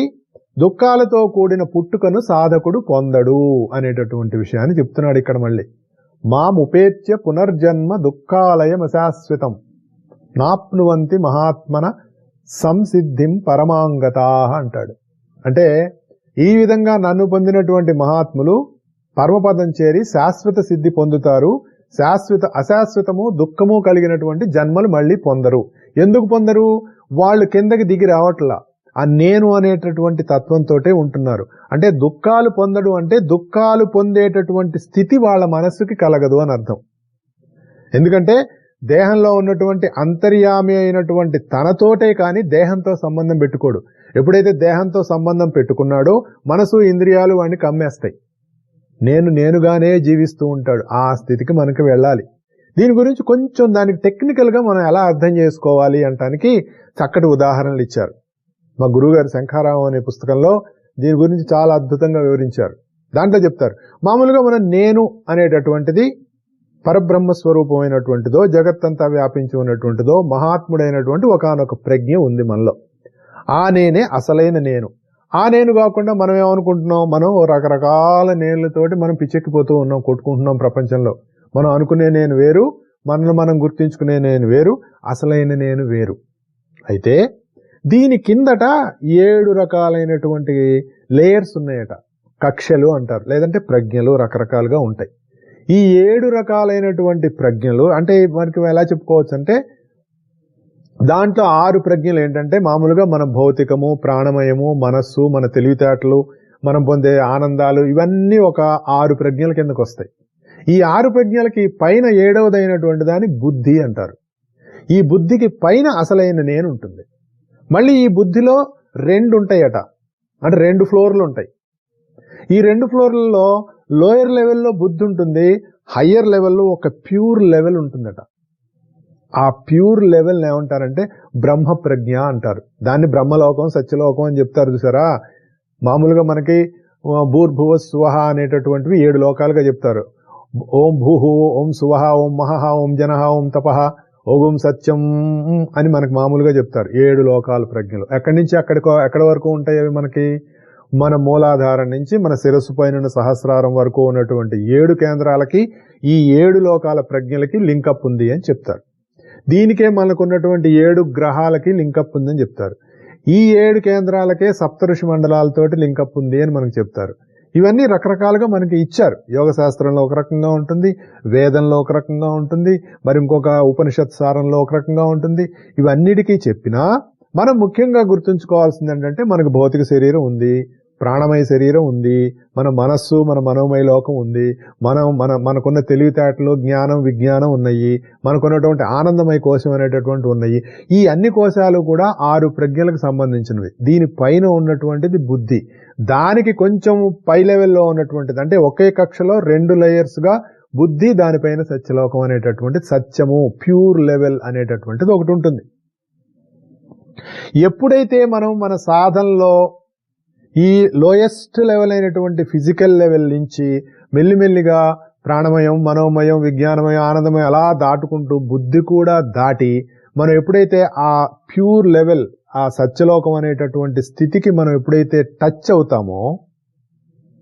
దుఃఖాలతో కూడిన పుట్టుకను సాధకుడు పొందడు అనేటటువంటి విషయాన్ని చెప్తున్నాడు ఇక్కడ. మళ్ళీ మాముపేత్య పునర్జన్మ దుఃఖాలయమశాశ్వతం నాప్నువంతి మహాత్మన సంసిద్ధిం పరమాంగతా అంటాడు. అంటే ఈ విధంగా నన్ను పొందినటువంటి మహాత్ములు పరమపదం చేరి శాశ్వత సిద్ధి పొందుతారు. అశాశ్వతము దుఃఖము కలిగినటువంటి జన్మలు మళ్ళీ పొందరు. ఎందుకు పొందరు? వాళ్ళు కిందకి దిగి రావట్లా, ఆ నేను అనేటటువంటి తత్వంతో ఉంటున్నారు. అంటే దుఃఖాలు పొందడు అంటే దుఃఖాలు పొందేటటువంటి స్థితి వాళ్ళ మనస్సుకి కలగదు అని అర్థం. ఎందుకంటే దేహంలో ఉన్నటువంటి అంతర్యామి అయినటువంటి తనతోటే కానీ దేహంతో సంబంధం పెట్టుకోడు. ఎప్పుడైతే దేహంతో సంబంధం పెట్టుకున్నాడో మనసు, ఇంద్రియాలు వాడిని కమ్మేస్తాయి. నేనుగానే జీవిస్తూ ఉంటాడు. ఆ స్థితికి మనకి వెళ్ళాలి. దీని గురించి కొంచెం దానికి టెక్నికల్ గా మనం ఎలా అర్థం చేసుకోవాలి అంటానికి చక్కటి ఉదాహరణలు ఇచ్చారు. మా గురువుగారు శంఖారావం అనే పుస్తకంలో దీని గురించి చాలా అద్భుతంగా వివరించారు. దాంట్లో చెప్తారు, మామూలుగా మనం నేను అనేటటువంటిది పరబ్రహ్మ స్వరూపమైనటువంటిదో, జగత్తంతా వ్యాపించి ఉన్నటువంటిదో, మహాత్ముడైనటువంటి ఒకానొక ప్రజ్ఞ ఉంది మనలో. ఆ నేనే అసలైన నేను. ఆ నేను కాకుండా మనం ఏమనుకుంటున్నాం? మనం రకరకాల నేనులతోటి మనం పిచ్చెక్కిపోతూ ఉన్నాం, కొట్టుకుంటున్నాం ప్రపంచంలో. మనం అనుకునే నేను వేరు, మనల్ని మనం గుర్తించుకునే నేను వేరు, అసలైన నేను వేరు. అయితే దీని కిందట 7 రకాలైనటువంటి లేయర్స్ ఉన్నాయట. కక్షలు అంటారు, లేదంటే ప్రజ్ఞలు రకరకాలుగా ఉంటాయి. ఈ 7 రకాలైనటువంటి ప్రజ్ఞలు అంటే మనకి ఎలా చెప్పుకోవచ్చు అంటే, దాంట్లో 6 ప్రజ్ఞలు ఏంటంటే మామూలుగా మన భౌతికము, ప్రాణమయము, మనస్సు, మన తెలివితేటలు, మనం పొందే ఆనందాలు, ఇవన్నీ ఒక 6 ప్రజ్ఞల కిందకు వస్తాయి. ఈ 6 ప్రజ్ఞలకి పైన 7వదైనటువంటి దాన్ని బుద్ధి అంటారు. ఈ బుద్ధికి పైన అసలైన నేను ఉంటుంది. మళ్ళీ ఈ బుద్ధిలో 2 ఉంటాయట, అంటే 2 ఫ్లోర్లు ఉంటాయి. ఈ 2 ఫ్లోర్లలో లోయర్ లెవెల్లో బుద్ధి ఉంటుంది, హయ్యర్ లెవెల్లో ఒక ప్యూర్ లెవెల్ ఉంటుందట. ఆ ప్యూర్ లెవెల్ ఏమంటారంటే బ్రహ్మ ప్రజ్ఞ అంటారు. దాన్ని బ్రహ్మలోకం, సత్యలోకం అని చెప్తారు చూసారా. మామూలుగా మనకి భూర్భువ స్వహ అనేటటువంటివి 7 లోకాలుగా చెప్తారు. ఓం భూహు, ఓం సువహ, ఓం మహహ, ఓం జనహ, ఓం తపహ, ఓం సత్యం అని మనకు మామూలుగా చెప్తారు. 7 లోకాల ప్రజ్ఞలు ఎక్కడి నుంచి ఎక్కడి వరకు ఉంటాయి అవి మనకి? మన మూలాధారం నుంచి మన శిరస్సు పైన సహస్రారం వరకు ఉన్నటువంటి 7 కేంద్రాలకి ఈ 7 లోకాల ప్రజ్ఞలకి లింకప్ ఉంది అని చెప్తారు. దీనికే మనకున్నటువంటి 7 గ్రహాలకి లింకప్ ఉందని చెప్తారు. ఈ 7 కేంద్రాలకే సప్తఋషి మండలాలతోటి లింకప్ ఉంది అని మనకు చెప్తారు. ఇవన్నీ రకరకాలుగా మనకి ఇచ్చారు. యోగ శాస్త్రంలో ఒక రకంగా ఉంటుంది, వేదంలో ఒక రకంగా ఉంటుంది, మరి ఇంకొక ఉపనిషత్ సారంలో ఒక రకంగా ఉంటుంది. ఇవన్నిటికీ చెప్పినా మనం ముఖ్యంగా గుర్తుంచుకోవాల్సింది ఏంటంటే, మనకు భౌతిక శరీరం ఉంది, ప్రాణమయ శరీరం ఉంది, మన మనస్సు, మన మనోమయ లోకం ఉంది, మనకున్న తెలివితేటలు, జ్ఞానం, విజ్ఞానం ఉన్నాయి, మనకున్నటువంటి ఆనందమయ కోశం అనేటటువంటి ఉన్నాయి. ఈ అన్ని కోశాలు కూడా 6 ప్రజ్ఞలకు సంబంధించినవి. దీని పైన ఉన్నటువంటిది బుద్ధి. దానికి కొంచెం పై లెవెల్లో ఉన్నటువంటిది, అంటే ఒకే కక్షలో 2 లేయర్స్ గా బుద్ధి, దానిపైన సత్యలోకం అనేటటువంటి సత్యము, ప్యూర్ లెవెల్ అనేటటువంటిది ఒకటి ఉంటుంది. ఎప్పుడైతే మనం మన సాధనలో ఈ లోయెస్ట్ లెవెల్ అయినటువంటి ఫిజికల్ లెవెల్ నుంచి మెల్లిమెల్లిగా ప్రాణమయం, మనోమయం, విజ్ఞానమయం, ఆనందమయం అలా దాటుకుంటూ బుద్ధి కూడా దాటి మనం ఎప్పుడైతే ఆ ప్యూర్ లెవెల్, ఆ సత్యలోకం అనేటటువంటి స్థితికి మనం ఎప్పుడైతే టచ్ అవుతామో,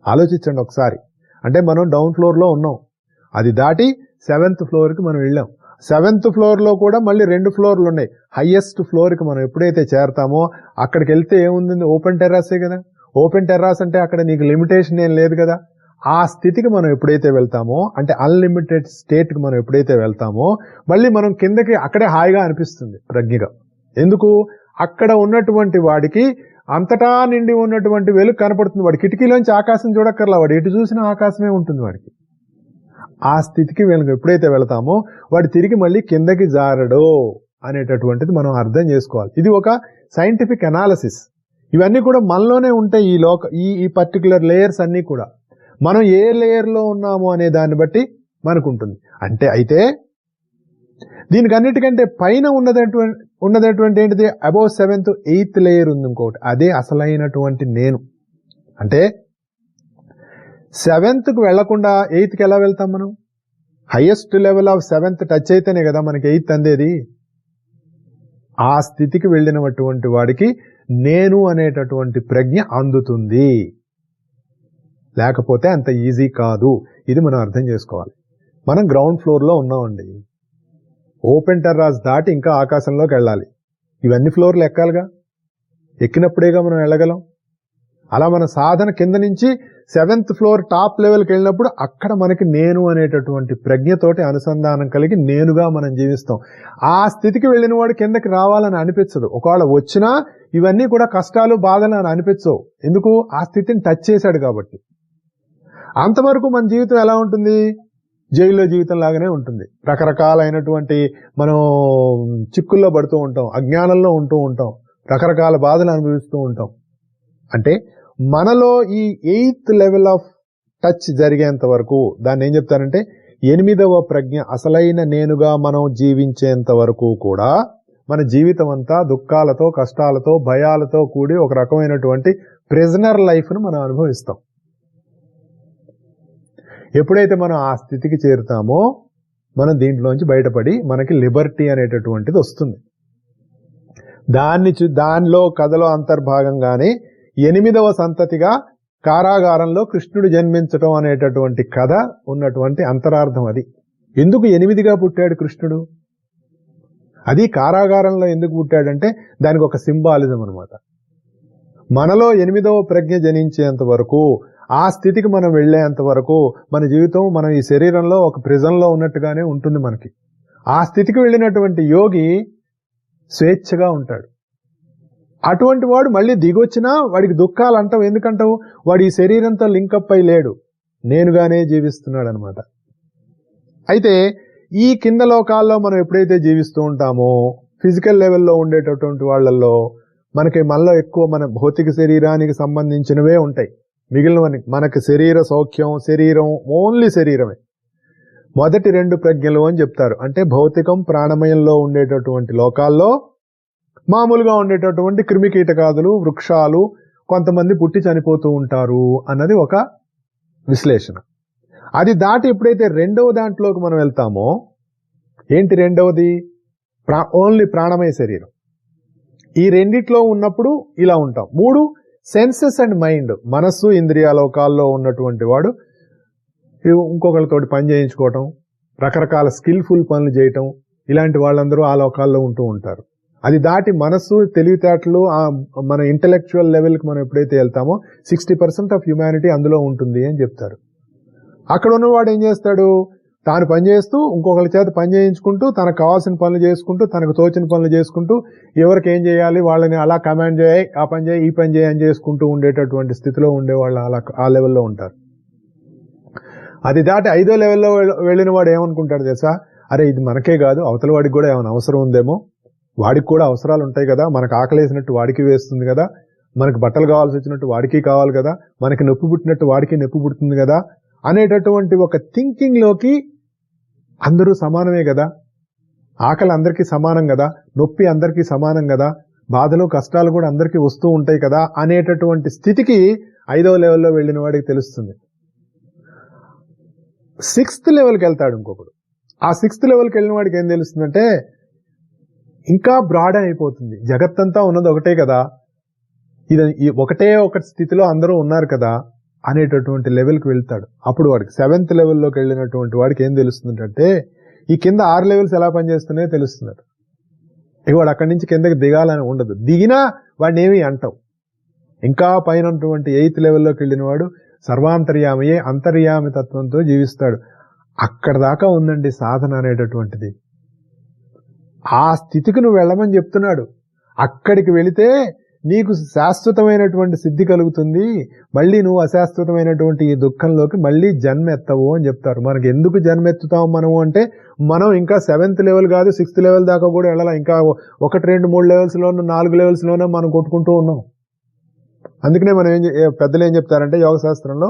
ఆలోచించండి ఒకసారి. అంటే మనం డౌన్ ఫ్లోర్ లో ఉన్నాం, అది దాటి 7th ఫ్లోర్ కి మనం వెళ్ళాం. 7th ఫ్లోర్ లో కూడా మళ్ళీ 2 ఫ్లోర్లు ఉన్నాయి. హైయెస్ట్ ఫ్లోర్ కి మనం ఎప్పుడైతే చేరతామో అక్కడికి వెళ్తే ఏముంది? ఓపెన్ టెర్రాసే కదా. ఓపెన్ టెర్రాస్ అంటే అక్కడ నీకు లిమిటేషన్ ఏం లేదు కదా. ఆ స్థితికి మనం ఎప్పుడైతే వెళ్తామో, అంటే అన్లిమిటెడ్ స్టేట్ కి మనం ఎప్పుడైతే వెళ్తామో, మళ్ళీ మనం కిందకి అక్కడే హాయిగా అనిపిస్తుంది ప్రజ్ఞగా. ఎందుకు? అక్కడ ఉన్నటువంటి వాడికి అంతటా నిండి ఉన్నటువంటి వెలుగు కనపడుతుంది. వాడి కిటికీలోంచి ఆకాశం చూడక్కర్లా, వాడు ఎటు చూసినా ఆకాశమే ఉంటుంది వాడికి. ఆ స్థితికి ఎప్పుడైతే వెళతామో వాడు తిరిగి మళ్ళీ కిందకి జారడో అనేటటువంటిది మనం అర్థం చేసుకోవాలి. ఇది ఒక సైంటిఫిక్ అనాలిసిస్. ఇవన్నీ కూడా మనలోనే ఉంటాయి. ఈ పర్టికులర్ లేయర్స్ అన్నీ కూడా మనం ఏ లేయర్లో ఉన్నాము అనే దాన్ని బట్టి మనకు ఉంటుంది. అంటే అయితే దీనికి అన్నిటికంటే పైన ఉన్నదటువంటి ఏంటిది? అబౌవ్ 7th 8th లేయర్ ఉంది ఇంకోటి. అదే అసలైనటువంటి నేను. అంటే 7th వెళ్లకుండా 8th ఎలా వెళ్తాం మనం? Highest level of 7th touch అయితేనే కదా మనకి 8th అందేది. ఆ స్థితికి వెళ్ళినటువంటి వాడికి నేను అనేటటువంటి ప్రజ్ఞ అందుతుంది. లేకపోతే అంత ఈజీ కాదు. ఇది మనం అర్థం చేసుకోవాలి. మనం గ్రౌండ్ ఫ్లోర్లో ఉన్నామండి. ఓపెన్ టెర్రాస్ దాటి ఇంకా ఆకాశంలోకి వెళ్ళాలి. ఇవన్నీ ఫ్లోర్లు ఎక్కాలిగా. ఎక్కినప్పుడేగా మనం వెళ్ళగలం. అలా మన సాధన కింద నుంచి 7th ఫ్లోర్ టాప్ లెవెల్కి వెళ్ళినప్పుడు అక్కడ మనకి నేను అనేటటువంటి ప్రజ్ఞతోటి అనుసంధానం కలిగి నేనుగా మనం జీవిస్తాం. ఆ స్థితికి వెళ్ళిన వాడు కిందకి రావాలని అనిపించదు. ఒకవేళ వచ్చినా ఇవన్నీ కూడా కష్టాలు బాధలు అని అనిపించవు. ఎందుకు? ఆ స్థితిని టచ్ చేశాడు కాబట్టి. అంతవరకు మన జీవితం ఎలా ఉంటుంది? జైల్లో జీవితం లాగానే ఉంటుంది. రకరకాలైనటువంటి మనం చిక్కుల్లో పడుతూ ఉంటాం, అజ్ఞానంలో ఉంటూ ఉంటాం, రకరకాల బాధలు అనుభవిస్తూ ఉంటాం. అంటే మనలో ఈ 8th లెవెల్ ఆఫ్ టచ్ జరిగేంత వరకు దాన్ని ఏం చెప్తారంటే 8వ ప్రజ్ఞ అసలైన నేనుగా మనం జీవించేంత వరకు కూడా మన జీవితం అంతా దుఃఖాలతో, కష్టాలతో, భయాలతో కూడి ఒక రకమైనటువంటి ప్రిజనర్ లైఫ్ను మనం అనుభవిస్తాం. ఎప్పుడైతే మనం ఆ స్థితికి చేరుతామో మనం దీంట్లోంచి బయటపడి మనకి లిబర్టీ అనేటటువంటిది వస్తుంది. దానిలో కథలో అంతర్భాగంగానే 8వ సంతతిగా కారాగారంలో కృష్ణుడు జన్మించటం అనేటటువంటి కథ ఉన్నటువంటి అంతరార్థం అది. ఎందుకు 8గా పుట్టాడు కృష్ణుడు? అది కారాగారంలో ఎందుకు పుట్టాడంటే దానికి ఒక సింబాలిజం అనమాట. మనలో 8వ ప్రజ్ఞ జనించేంత వరకు, ఆ స్థితికి మనం వెళ్లేంత వరకు మన జీవితం మనం ఈ శరీరంలో ఒక ప్రిజన్లో ఉన్నట్టుగానే ఉంటుంది మనకి. ఆ స్థితికి వెళ్ళినటువంటి యోగి స్వేచ్ఛగా ఉంటాడు. అటువంటి వాడు మళ్ళీ దిగొచ్చినా వాడికి దుఃఖాలు అంటావు. ఎందుకంటావు? వాడు ఈ శరీరంతో లింకప్ అయి లేడు, నేనుగానే జీవిస్తున్నాడు అనమాట. అయితే ఈ కింద లోకాల్లో మనం ఎప్పుడైతే జీవిస్తూ ఉంటామో ఫిజికల్ లెవెల్లో ఉండేటటువంటి వాళ్ళల్లో మనలో ఎక్కువ మన భౌతిక శరీరానికి సంబంధించినవే ఉంటాయి. మిగిలినవన్నీ మనకి శరీర సౌఖ్యం, శరీరం ఓన్లీ శరీరమే. మొదటి 2 ప్రజ్ఞలు అని చెప్తారు. అంటే భౌతికం, ప్రాణమయంలో ఉండేటటువంటి లోకాల్లో మామూలుగా ఉండేటటువంటి క్రిమి కీటకాదులు, వృక్షాలు, కొంతమంది పుట్టి చనిపోతూ ఉంటారు అన్నది ఒక విశ్లేషణ. అది దాటి ఎప్పుడైతే 2వ దాంట్లోకి మనం వెళ్తామో, ఏంటి 2వది? ఓన్లీ ప్రాణమయ శరీరం. ఈ రెండిట్లో ఉన్నప్పుడు ఇలా ఉంటాం. 3 సెన్సెస్ అండ్ మైండ్, మనస్సు, ఇంద్రియ లోకాల్లో ఉన్నటువంటి వాడు ఇంకొకరితోటి పని చేయించుకోవటం, రకరకాల స్కిల్ఫుల్ పనులు చేయటం, ఇలాంటి వాళ్ళందరూ ఆ లోకాల్లో ఉంటూ ఉంటారు. అది దాటి మనస్సు, తెలివితేటలు, మన ఇంటలెక్చువల్ లెవెల్కి మనం ఎప్పుడైతే వెళ్తామో 60% ఆఫ్ హ్యుమానిటీ అందులో ఉంటుంది అని చెప్తారు. అక్కడ ఉన్నవాడు ఏం చేస్తాడు? తాను పని చేస్తూ ఇంకొకరి చేత పని చేయించుకుంటూ, తనకు కావాల్సిన పనులు చేసుకుంటూ, తనకు తోచిన పనులు చేసుకుంటూ, ఎవరికి ఏం చేయాలి వాళ్ళని అలా కమాండ్ చేయి, ఆ పని చేయి, ఈ పని చేయి అని చేసుకుంటూ ఉండేటటువంటి స్థితిలో ఉండేవాళ్ళు అలా ఆ లెవెల్లో ఉంటారు. అది దాటి 5వ లెవెల్లో వెళ్ళిన వాడు ఏమనుకుంటాడు తెలుసా? అరే ఇది మనకే కాదు, అవతల వాడికి కూడా ఏమైనా అవసరం ఉందేమో, వాడికి కూడా అవసరాలు ఉంటాయి కదా, మనకు ఆకలేసినట్టు వాడికి వేస్తుంది కదా, మనకు బట్టలు కావాల్సి వచ్చినట్టు వాడికి కావాలి కదా, మనకి నొప్పి పుట్టినట్టు వాడికి నొప్పి పుడుతుంది కదా అనేటటువంటి ఒక థింకింగ్ లోకి అందరూ సమానమే కదా, ఆకలి అందరికీ సమానం కదా, నొప్పి అందరికీ సమానం కదా, బాధలు కష్టాలు కూడా అందరికీ వస్తూ ఉంటాయి కదా అనేటటువంటి స్థితికి 5వ లెవెల్లో వెళ్ళిన వాడికి తెలుస్తుంది. 6th లెవెల్కి వెళ్తాడు ఇంకొకడు. ఆ 6th లెవెల్కి వెళ్ళిన వాడికి ఏం తెలుస్తుందంటే ఇంకా బ్రాడ్ అయిపోతుంది. జగత్తంతా ఉన్నది ఒకటే కదా, ఇది ఒకటే ఒక స్థితిలో అందరూ ఉన్నారు కదా అనేటటువంటి లెవెల్కి వెళ్తాడు. అప్పుడు వాడికి 7th లెవెల్లోకి వెళ్ళినటువంటి వాడికి ఏం తెలుస్తుందంటే ఈ కింద 6 లెవెల్స్ ఎలా పనిచేస్తున్నాయో తెలుస్తున్నారు. ఇక వాడు అక్కడి నుంచి కిందకి దిగాలని ఉండదు. దిగినా వాడిని ఏమి అంటావు. ఇంకా పైన ఉన్నటువంటి 8th లెవెల్లోకి వెళ్ళిన వాడు సర్వాంతర్యామయే అంతర్యామి తత్వంతో జీవిస్తాడు. అక్కడ దాకా ఉందండి సాధన అనేటటువంటిది. ఆ స్థితికి నువ్వు వెళ్ళమని చెప్తున్నాడు. అక్కడికి వెళితే నీకు శాశ్వతమైనటువంటి సిద్ధి కలుగుతుంది, మళ్ళీ నువ్వు అశాశ్వతమైనటువంటి ఈ దుఃఖంలోకి మళ్ళీ జన్మెత్తవు అని చెప్తారు. మనకి ఎందుకు జన్మెత్తుతాం మనము అంటే మనం ఇంకా 7th లెవెల్ కాదు 6th లెవెల్ దాకా కూడా వెళ్ళాలి. ఇంకా 1, 2, 3 లెవెల్స్లోనూ 4 లెవెల్స్లోనూ మనం కొట్టుకుంటూ ఉన్నాం. అందుకనే మనం పెద్దలు ఏం చెప్తారంటే యోగ శాస్త్రంలో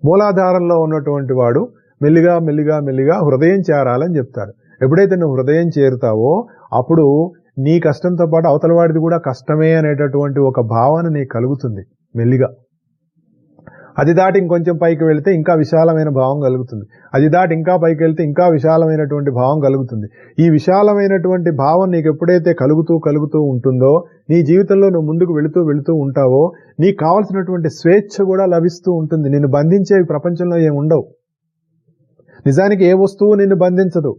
మూలాధారంలో ఉన్నటువంటి వాడు మెల్లిగా మెల్లిగా మెల్లిగా హృదయం చేరాలని చెప్తారు. ఎప్పుడైతే నువ్వు హృదయం చేరుతావో అప్పుడు నీ కష్టంతో పాటు అవతల వాడిది కూడా కష్టమే అనేటటువంటి ఒక భావన నీకు కలుగుతుంది మెల్లిగా. అది దాటి ఇంకొంచెం పైకి వెళితే ఇంకా విశాలమైన భావం కలుగుతుంది. అది దాటి ఇంకా పైకి వెళ్తే ఇంకా విశాలమైనటువంటి భావం కలుగుతుంది. ఈ విశాలమైనటువంటి భావం నీకు ఎప్పుడైతే కలుగుతూ కలుగుతూ ఉంటుందో నీ జీవితంలో నువ్వు ముందుకు వెళుతూ వెళుతూ ఉంటావో నీకు కావాల్సినటువంటి స్వేచ్ఛ కూడా లభిస్తూ ఉంటుంది. నిన్ను బంధించేవి ప్రపంచంలో ఏముండవు. నిజానికి ఏ వస్తువు నిన్ను బంధించదు.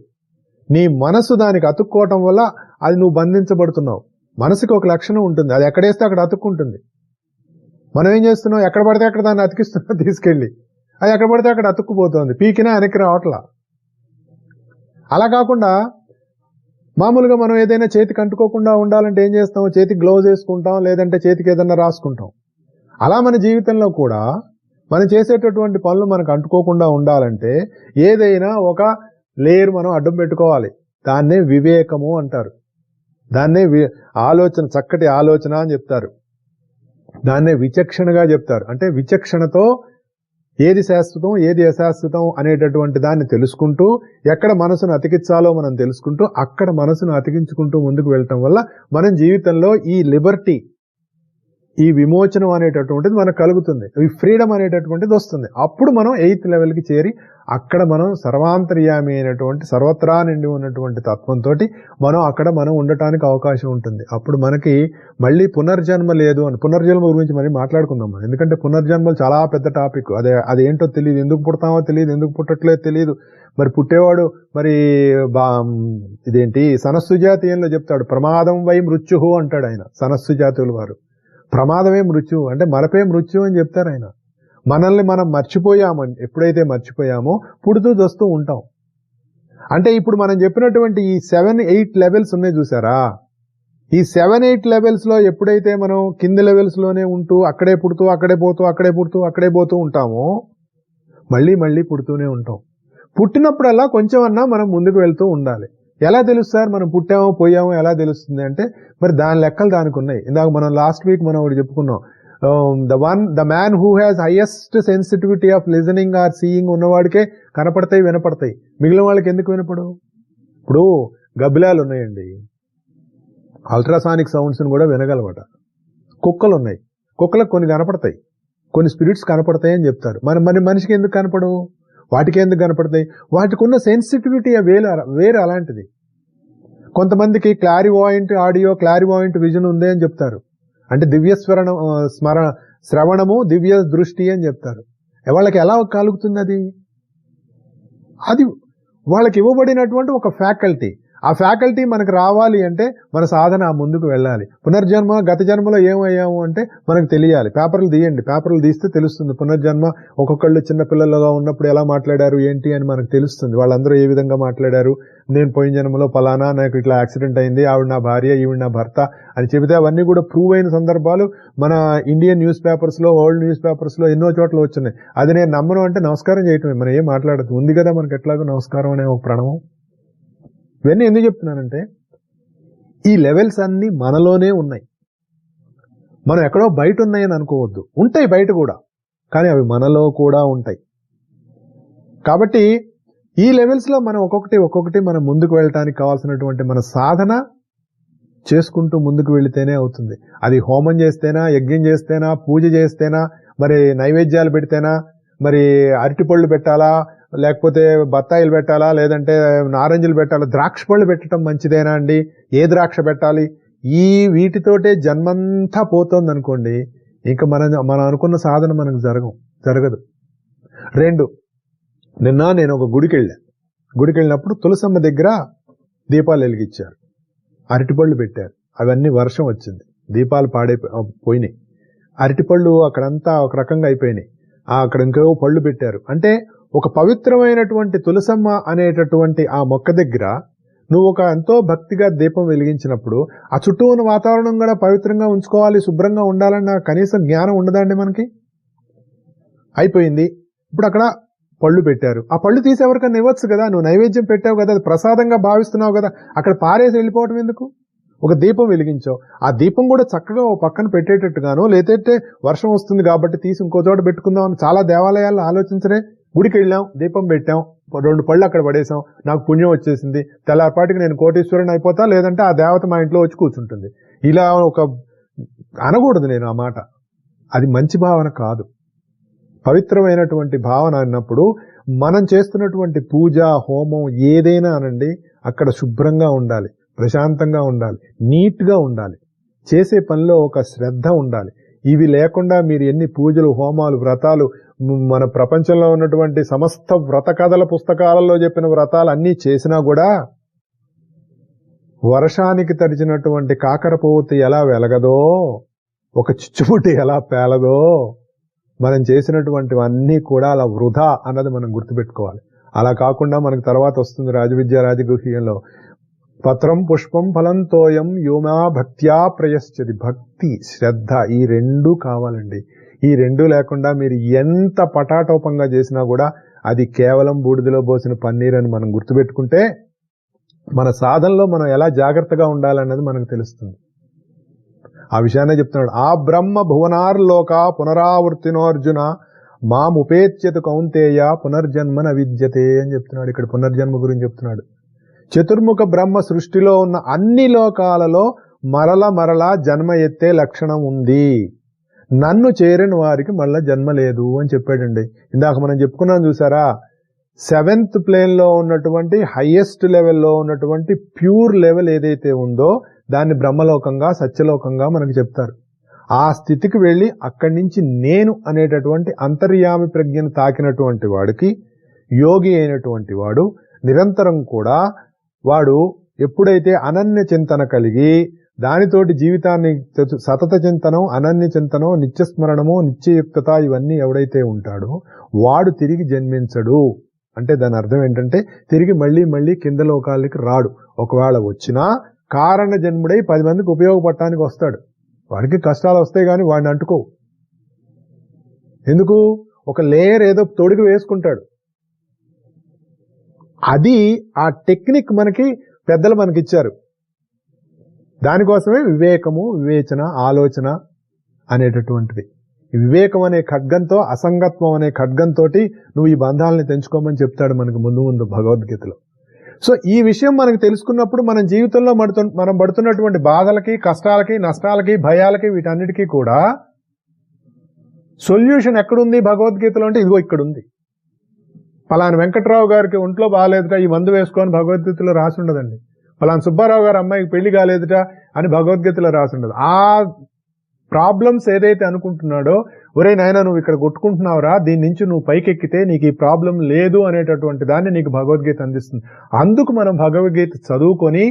నీ మనసు దానికి అతుక్కోవటం వల్ల అది నువ్వు బంధించబడుతున్నావు. మనసుకి ఒక లక్షణం ఉంటుంది, అది ఎక్కడేస్తే అక్కడ అతుక్కుంటుంది. మనం ఏం చేస్తున్నాం, ఎక్కడ పడితే అక్కడ దాన్ని అతికిస్తున్నాం తీసుకెళ్ళి. అది ఎక్కడ పడితే అక్కడ అతుక్కుపోతుంది, పీకినా వెనక్కి రావట్లా. అలా కాకుండా మామూలుగా మనం ఏదైనా చేతికి అంటుకోకుండా ఉండాలంటే ఏం చేస్తాం, చేతికి గ్లౌజ్ వేసుకుంటాం, లేదంటే చేతికి ఏదైనా రాసుకుంటాం. అలా మన జీవితంలో కూడా మనం చేసేటటువంటి పనులు మనకు అంటుకోకుండా ఉండాలంటే ఏదైనా ఒక లేయర్ మనం అడ్డం పెట్టుకోవాలి. దాన్నే వివేకము అంటారు. దాన్నే ఆలోచన, చక్కటి ఆలోచన అని చెప్తారు. దాన్నే విచక్షణగా చెప్తారు. అంటే విచక్షణతో ఏది శాశ్వతం ఏది అశాశ్వతం అనేటటువంటి దాన్ని తెలుసుకుంటూ ఎక్కడ మనసును అతికించాలో మనం తెలుసుకుంటూ అక్కడ మనసును అతికించుకుంటూ ముందుకు వెళ్ళటం వల్ల మనం జీవితంలో ఈ లిబర్టీ, ఈ విమోచనం అనేటటువంటిది మనకు కలుగుతుంది. ఈ ఫ్రీడమ్ అనేటటువంటిది వస్తుంది. అప్పుడు మనం 8th లెవెల్కి చేరి అక్కడ మనం సర్వాంతర్యామి అయినటువంటి సర్వత్రా నిండి ఉన్నటువంటి తత్వంతో మనం ఉండటానికి అవకాశం ఉంటుంది. అప్పుడు మనకి మళ్ళీ పునర్జన్మ లేదు అని, పునర్జన్మ గురించి మరి మాట్లాడుకుందాం మనం. ఎందుకంటే పునర్జన్మలు చాలా పెద్ద టాపిక్. అదేంటో తెలియదు, ఎందుకు పుడతామో తెలియదు, ఎందుకు పుట్టట్లేదు తెలియదు. మరి పుట్టేవాడు మరి ఇదేంటి సనస్సుజాతీయంలో చెప్తాడు, ప్రమాదం వై మృత్యుహు అంటాడు ఆయన. సనస్సుజాతుల వారు ప్రమాదమే మృత్యు అంటే మరపే మృత్యు అని చెప్తారు ఆయన. మనల్ని మనం మర్చిపోయామని ఎప్పుడైతే మర్చిపోయామో పుడుతూ వస్తూ ఉంటాం. అంటే ఇప్పుడు మనం చెప్పినటువంటి ఈ 7-8 లెవెల్స్ ఉన్నాయి చూసారా, ఈ 7-8 లెవెల్స్ లో ఎప్పుడైతే మనం కింది లెవెల్స్ లోనే ఉంటూ అక్కడే పుడుతూ అక్కడే పోతూ అక్కడే పుడుతూ అక్కడే పోతూ ఉంటామో మళ్ళీ మళ్ళీ పుడుతూనే ఉంటాం. పుట్టినప్పుడల్లా కొంచెం అన్నా మనం ముందుకు వెళ్తూ ఉండాలి. ఎలా తెలుస్తారు మనం పుట్టామో పోయామో ఎలా తెలుస్తుంది అంటే మరి దాని లెక్కలు దానికి ఉన్నాయి. ఇందాక మనం లాస్ట్ వీక్ మనం ఒకటి చెప్పుకున్నాం, the man who has highest sensitivity of listening or seeing ఉన్నవాడికే కనపడతాయి వినపడతాయి, మిగిలిన వాళ్ళకి ఎందుకు వినపడు? ఇప్పుడు గబ్బిలాలు ఉన్నాయండి, అల్ట్రాసానిక్ సౌండ్స్ని కూడా వినగలవట. కుక్కలు ఉన్నాయి, కుక్కలకు కొన్ని కనపడతాయి, కొన్ని స్పిరిట్స్ కనపడతాయి అని చెప్తారు. మరి మనిషికి ఎందుకు కనపడవు? వాటికి ఎందుకు కనపడతాయి? వాటికి ఉన్న సెన్సిటివిటీ వేరే అలాంటిది. కొంతమందికి క్లారివాయింట్ ఆడియో, క్లారివాయింట్ విజన్ ఉంది అని చెప్తారు. అంటే దివ్య శ్రవణము దివ్య దృష్టి అని చెప్తారు. వాళ్ళకి ఎలా కలుగుతుంది? అది వాళ్ళకి ఇవ్వబడినటువంటి ఒక ఫ్యాకల్టీ. ఆ ఫ్యాకల్టీ మనకు రావాలి అంటే మన సాధన ముందుకు వెళ్ళాలి. పునర్జన్మ గత జన్మలో ఏమయ్యాము అంటే మనకు తెలియాలి. పేపర్లు తీయండి, పేపర్లు తీస్తే తెలుస్తుంది పునర్జన్మ. ఒక్కొక్కళ్ళు చిన్న పిల్లలుగా ఉన్నప్పుడు ఎలా మాట్లాడారు ఏంటి అని మనకు తెలుస్తుంది. వాళ్ళందరూ ఏ విధంగా మాట్లాడారు, నేను పోయిన జన్మలో పలానా నాకు ఇట్లా యాక్సిడెంట్ అయింది, ఆవిడ నా భార్య ఈవిడ నా భర్త అని చెబితే అవన్నీ కూడా ప్రూవ్ అయిన సందర్భాలు మన ఇండియన్ న్యూస్ పేపర్స్ లో, వరల్డ్ న్యూస్ పేపర్స్ లో ఎన్నో చోట్ల వచ్చినాయి. అది నేను నమ్మను అంటే నమస్కారం చేయటమే, మనం ఏం మాట్లాడదు ఉంది కదా మనకి ఎట్లాగో నమస్కారం అనే ఒక ప్రణవం. ఇవన్నీ ఎందుకు చెప్తున్నానంటే ఈ లెవెల్స్ అన్ని మనలోనే ఉన్నాయి. మనం ఎక్కడో బయట ఉన్నాయని అనుకోవద్దు, ఉంటాయి బయట కూడా, కానీ అవి మనలో కూడా ఉంటాయి. కాబట్టి ఈ లెవెల్స్ లో మనం ఒక్కొక్కటి మనం ముందుకు వెళ్ళటానికి కావాల్సినటువంటి మన సాధన చేసుకుంటూ ముందుకు వెళితేనే అవుతుంది. అది హోమం చేస్తేనా, యజ్ఞం చేస్తేనా, పూజ చేస్తేనా, మరి నైవేద్యాలు పెడితేనా, మరి అరటిపళ్ళు పెట్టాలా, లేకపోతే బత్తాయిలు పెట్టాలా, లేదంటే నారంజులు పెట్టాలా, ద్రాక్ష పళ్ళు పెట్టడం మంచిదేనా అండి? ఏ ద్రాక్ష పెట్టాలి? ఈ వీటితోటే జన్మంతా పోతుంది అనుకోండి, ఇంకా మనం అనుకున్న సాధన మనకు జరగదు. 2, నిన్న నేను ఒక గుడికి వెళ్ళినప్పుడు తులసమ్మ దగ్గర దీపాలు వెలిగించారు, అరటిపళ్ళు పెట్టారు. అవన్నీ వర్షం వచ్చింది, దీపాలు పోయినాయి, అరటిపళ్ళు అక్కడంతా ఒక రకంగా అయిపోయినాయి. అక్కడ ఇంకో పళ్ళు పెట్టారు. అంటే ఒక పవిత్రమైనటువంటి తులసమ్మ అనేటటువంటి ఆ మొక్క దగ్గర నువ్వు ఒక ఎంతో భక్తిగా దీపం వెలిగించినప్పుడు ఆ చుట్టూ ఉన్న వాతావరణం కూడా పవిత్రంగా ఉంచుకోవాలి, శుభ్రంగా ఉండాలన్న కనీసం జ్ఞానం ఉండదండి మనకి? అయిపోయింది. ఇప్పుడు అక్కడ పళ్ళు పెట్టారు, ఆ పళ్ళు తీసి ఎవరికన్నా ఇవ్వచ్చు కదా, నువ్వు నైవేద్యం పెట్టావు కదా, అది ప్రసాదంగా భావిస్తున్నావు కదా, అక్కడ పారేసి వెళ్ళిపోవటం ఎందుకు? ఒక దీపం వెలిగించావు, ఆ దీపం కూడా చక్కగా ఓ పక్కన పెట్టేటట్టుగానో, లేదంటే వర్షం వస్తుంది కాబట్టి తీసి ఇంకో చోట పెట్టుకుందాం అని చాలా దేవాలయాల్లో ఆలోచించరే. గుడికి వెళ్ళాం, దీపం పెట్టాం, 2 పళ్ళు అక్కడ పడేసాం, నాకు పుణ్యం వచ్చేసింది, తెల్లారిపాటికి నేను కోటీశ్వరుని అయిపోతా, లేదంటే ఆ దేవత మా ఇంట్లో వచ్చి కూర్చుంటుంది. ఇలా ఒక అనకూడదు నేను ఆ మాట. అది మంచి భావన కాదు. పవిత్రమైనటువంటి భావన అన్నప్పుడు మనం చేస్తున్నటువంటి పూజ, హోమం ఏదైనా అనండి, అక్కడ శుభ్రంగా ఉండాలి, ప్రశాంతంగా ఉండాలి, నీట్గా ఉండాలి, చేసే పనిలో ఒక శ్రద్ధ ఉండాలి. ఇవి లేకుండా మీరు ఎన్ని పూజలు, హోమాలు, వ్రతాలు, మన ప్రపంచంలో ఉన్నటువంటి సమస్త వ్రత కథల పుస్తకాలలో చెప్పిన వ్రతాలు అన్నీ చేసినా కూడా వర్షానికి తడిచినటువంటి కాకరపువ్వొత్తి ఎలా వెలగదో, ఒక చిచ్చుబుట్టి ఎలా పేలదో, మనం చేసినటువంటివన్నీ కూడా అలా వృధా అన్నది మనం గుర్తుపెట్టుకోవాలి. అలా కాకుండా మనకు తర్వాత వస్తుంది రాజవిద్య రాజగుహ్యంలో, పత్రం పుష్పం ఫలంతోయం యోమా భక్త్యా ప్రయశ్చది. భక్తి, శ్రద్ధ ఈ 2 కావాలండి. ఈ 2 లేకుండా మీరు ఎంత పటాటోపంగా చేసినా కూడా అది కేవలం బూడిదలో పోసిన పన్నీర్ అని మనం గుర్తుపెట్టుకుంటే మన సాధనలో మనం ఎలా జాగ్రత్తగా ఉండాలన్నది మనకు తెలుస్తుంది. ఆ విషయాన్ని చెప్తున్నాడు. ఆ బ్రహ్మ భువనార్లోక పునరావృత్తినోర్జున మాముపేత్యతు కౌంతేయ పునర్జన్మన విద్యతే అని చెప్తున్నాడు. ఇక్కడ పునర్జన్మ గురించి చెప్తున్నాడు. చతుర్ముఖ బ్రహ్మ సృష్టిలో ఉన్న అన్ని లోకాలలో మరల జన్మ ఎత్తే లక్షణం ఉంది. నన్ను చేరిన వారికి మళ్ళా జన్మ లేదు అని చెప్పాడండి. ఇందాక మనం చెప్పుకున్నాం చూసారా, 7th ప్లేన్ లో ఉన్నటువంటి హైయెస్ట్ లెవెల్లో ఉన్నటువంటి ప్యూర్ లెవెల్ ఏదైతే ఉందో దాన్ని బ్రహ్మలోకంగా, సత్యలోకంగా మనకు చెప్తారు. ఆ స్థితికి వెళ్ళి అక్కడి నుంచి నేను అనేటటువంటి అంతర్యామి ప్రజ్ఞను తాకినటువంటి వాడికి, యోగి అయినటువంటి వాడు నిరంతరం కూడా వాడు ఎప్పుడైతే అనన్య చింతన కలిగి దానితోటి జీవితాన్ని సతత చింతనం, అనన్య చింతనం, నిత్యస్మరణము, నిత్యయుక్తత ఇవన్నీ ఎవడైతే ఉంటాడో వాడు తిరిగి జన్మించడు. అంటే దాని అర్థం ఏంటంటే తిరిగి మళ్ళీ కింద లోకాలకి రాడు. ఒకవేళ వచ్చినా కారణ జన్ముడై 10 మందికి ఉపయోగపడటానికి వస్తాడు. వాడికి కష్టాలు వస్తాయి కానీ వాడిని అంటుకోవు. ఎందుకు? ఒక లేయర్ ఏదో తొడిగి వేసుకుంటాడు. అది ఆ టెక్నిక్ మనకి పెద్దలు మనకిచ్చారు. దానికోసమే వివేకము, వివేచన, ఆలోచన అనేటటువంటిది. వివేకం అనే ఖడ్గంతో, అసంగత్వం అనే ఖడ్గంతో నువ్వు ఈ బంధాలని తెంచుకోమని చెప్తాడు మనకు ముందు భగవద్గీతలో. సో ఈ విషయం మనకు తెలుసుకున్నప్పుడు మన జీవితంలో మనం పడుతున్నటువంటి బాధలకి, కష్టాలకి, నష్టాలకి, భయాలకి, వీటన్నిటికీ కూడా సొల్యూషన్ ఎక్కడుంది భగవద్గీతలో అంటే ఇదిగో ఇక్కడ ఉంది. పలానా వెంకట్రావు గారికి ఒంట్లో బాగాలేదుట, ఈ మందు వేసుకొని భగవద్గీతలో రాసి ఉండదండి. పలానా సుబ్బారావు గారు అమ్మాయికి పెళ్లి కాలేదుట అని భగవద్గీతలో రాసి ఉండదు. ఆ ప్రాబ్లమ్స్ ఏదైతే అనుకుంటున్నాడో, ఒరే నాయన నువ్వు ఇక్కడ కొట్టుకుంటున్నావురా, దీని నుంచి నువ్వు పైకెక్కితే నీకు ఈ ప్రాబ్లం లేదు అనేటటువంటి దాన్ని నీకు భగవద్గీత అందిస్తుంది. అందుకు మనం భగవద్గీత చదువుకొని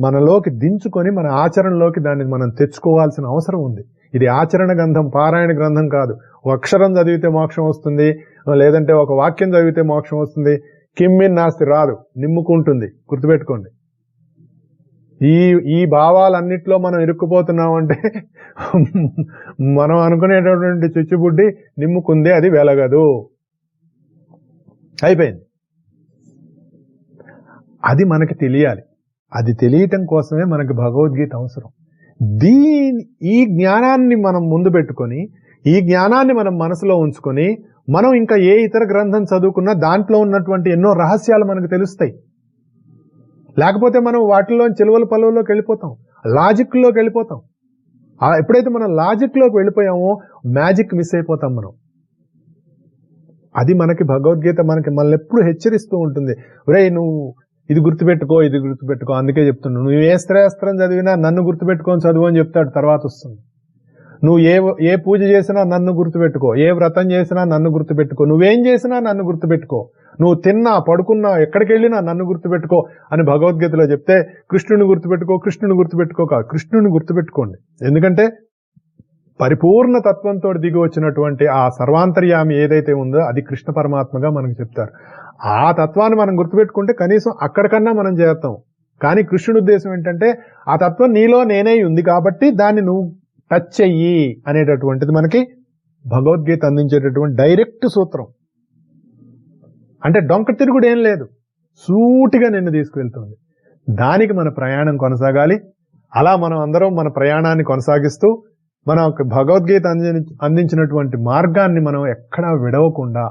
మనలోకి దించుకొని మన ఆచరణలోకి దాన్ని మనం తెచ్చుకోవాల్సిన అవసరం ఉంది. ఇది ఆచరణ గ్రంథం, పారాయణ గ్రంథం కాదు. ఒక అక్షరం చదివితే మోక్షం వస్తుంది, లేదంటే ఒక వాక్యం చదివితే మోక్షం వస్తుంది. కిమ్మిన్ నాస్తి రాదు, నిమ్ముకుంటుంది. గుర్తుపెట్టుకోండి. ఈ భావాలన్నిట్లో మనం ఇరుక్కుపోతున్నామంటే మనం అనుకునేటటువంటి చుచ్చుబుడ్డి నిమ్ముకుంది, అది వెలగదు, అయిపోయింది. అది మనకి తెలియాలి. అది తెలియటం కోసమే మనకి భగవద్గీత అవసరం. ఈ జ్ఞానాన్ని మనం ముందు పెట్టుకొని, ఈ జ్ఞానాన్ని మనం మనసులో ఉంచుకొని, మనం ఇంకా ఏ ఇతర గ్రంథం చదువుకున్నా దాంట్లో ఉన్నటువంటి ఎన్నో రహస్యాలు మనకు తెలుస్తాయి. లేకపోతే మనం వాటిలో చెలువల పలువలోకి వెళ్ళిపోతాం, లాజిక్లోకి వెళ్ళిపోతాం. ఎప్పుడైతే మనం లాజిక్లోకి వెళ్ళిపోయామో మ్యాజిక్ మిస్ అయిపోతాం మనం. అది మనకి భగవద్గీత మనల్ని ఎప్పుడు హెచ్చరిస్తూ ఉంటుంది. ఒరేయ్ నువ్వు ఇది గుర్తుపెట్టుకో, ఇది గుర్తుపెట్టుకో. అందుకే చెప్తున్నాను, నువ్వు ఏ స్త్రాస్త్రం చదివినా నన్ను గుర్తుపెట్టుకొని చదువు అని చెప్తాడు. తర్వాత వస్తుంది, నువ్వు ఏ పూజ చేసినా నన్ను గుర్తుపెట్టుకో, ఏ వ్రతం చేసినా నన్ను గుర్తుపెట్టుకో, నువ్వేం చేసినా నన్ను గుర్తుపెట్టుకో, నువ్వు తిన్నా పడుకున్నా ఎక్కడికి వెళ్ళినా నన్ను గుర్తుపెట్టుకో అని భగవద్గీతలో చెప్తే కృష్ణుని గుర్తుపెట్టుకో కాదు, కృష్ణుని గుర్తుపెట్టుకోండి. ఎందుకంటే పరిపూర్ణ తత్వంతో దిగి వచ్చినటువంటి ఆ సర్వాంతర్యామి ఏదైతే ఉందో అది కృష్ణ పరమాత్మగా మనకు చెప్తారు. ఆ తత్వాన్ని మనం గుర్తుపెట్టుకుంటే కనీసం అక్కడికన్నా మనం చేస్తాం. కానీ కృష్ణుడి ఉద్దేశం ఏంటంటే ఆ తత్వం నీలో నేనే ఉంది కాబట్టి దాన్ని నువ్వు టచ్ చెయ్యి అనేటటువంటిది మనకి భగవద్గీత అందించేటటువంటి డైరెక్ట్ సూత్రం. అంటే డొంక తిరుగుడు ఏం లేదు, సూటిగా నిన్ను తీసుకువెళ్తుంది. దానికి మన ప్రయాణం కొనసాగాలి. అలా మనం అందరం మన ప్రయాణాన్ని కొనసాగిస్తూ మన భగవద్గీత అందించినటువంటి మార్గాన్ని మనం ఎక్కడా విడవకుండా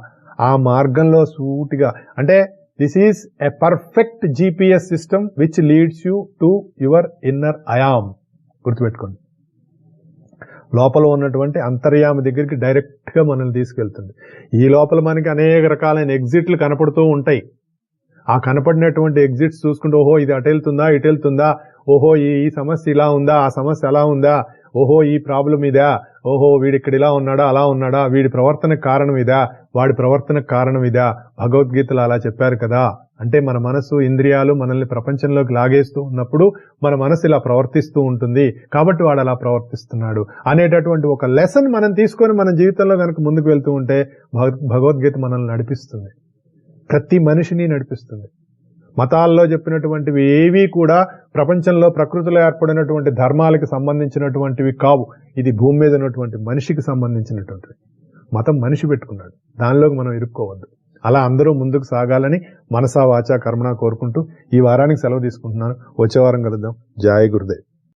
ఆ మార్గంలో సూటిగా, అంటే this is a perfect GPS system which leads you to your inner I'm. గుర్తుపెట్టుకోండి, లోపల ఉన్నటువంటి అంతర్యామి దగ్గరికి డైరెక్ట్ గా మనల్ని తీసుకెళ్తుంది. ఈ లోపల మనకి అనేక రకాలైన ఎగ్జిట్లు కనపడుతూ ఉంటాయి. ఆ కనపడినటువంటి ఎగ్జిట్స్ చూసుకుంటూ, ఓహో ఇది అటు వెళ్తుందా ఇటు వెళ్తుందా, ఓహో ఈ సమస్య ఇలా ఉందా, ఆ సమస్య అలా ఉందా, ఓహో ఈ ప్రాబ్లం ఇదా, ఓహో వీడిక్కడ ఇలా ఉన్నాడా అలా ఉన్నాడా, వీడి ప్రవర్తనకు కారణం ఇదా, వాడి ప్రవర్తనకు కారణం ఇదా, భగవద్గీతలో అలా చెప్పారు కదా. అంటే మన మనసు ఇంద్రియాలు మనల్ని ప్రపంచంలోకి లాగేస్తూ ఉన్నప్పుడు మన మనసు ఇలా ప్రవర్తిస్తూ ఉంటుంది, కాబట్టి వాడు అలా ప్రవర్తిస్తున్నాడు అనేటటువంటి ఒక లెసన్ మనం తీసుకొని మన జీవితంలో కనుక ముందుకు వెళ్తూ ఉంటే భగవద్గీత మనల్ని నడిపిస్తుంది, ప్రతి మనిషిని నడిపిస్తుంది. మతాల్లో చెప్పినటువంటివి ఏవి కూడా ప్రపంచంలో ప్రకృతిలో ఏర్పడినటువంటి ధర్మాలకు సంబంధించినటువంటివి కావు. ఇది భూమి మీద ఉన్నటువంటి మనిషికి సంబంధించినటువంటివి. మతం మనిషి పెట్టుకున్నాడు, దానిలోకి మనం ఇరుక్కోవద్దు. అలా అందరూ ముందుకు సాగాలని మనసా వాచా కర్మణ కోరుకుంటూ ఈ వారానికి సెలవు తీసుకుంటున్నాను. వచ్చే వారం కలుద్దాం. జై గురుదేవ్.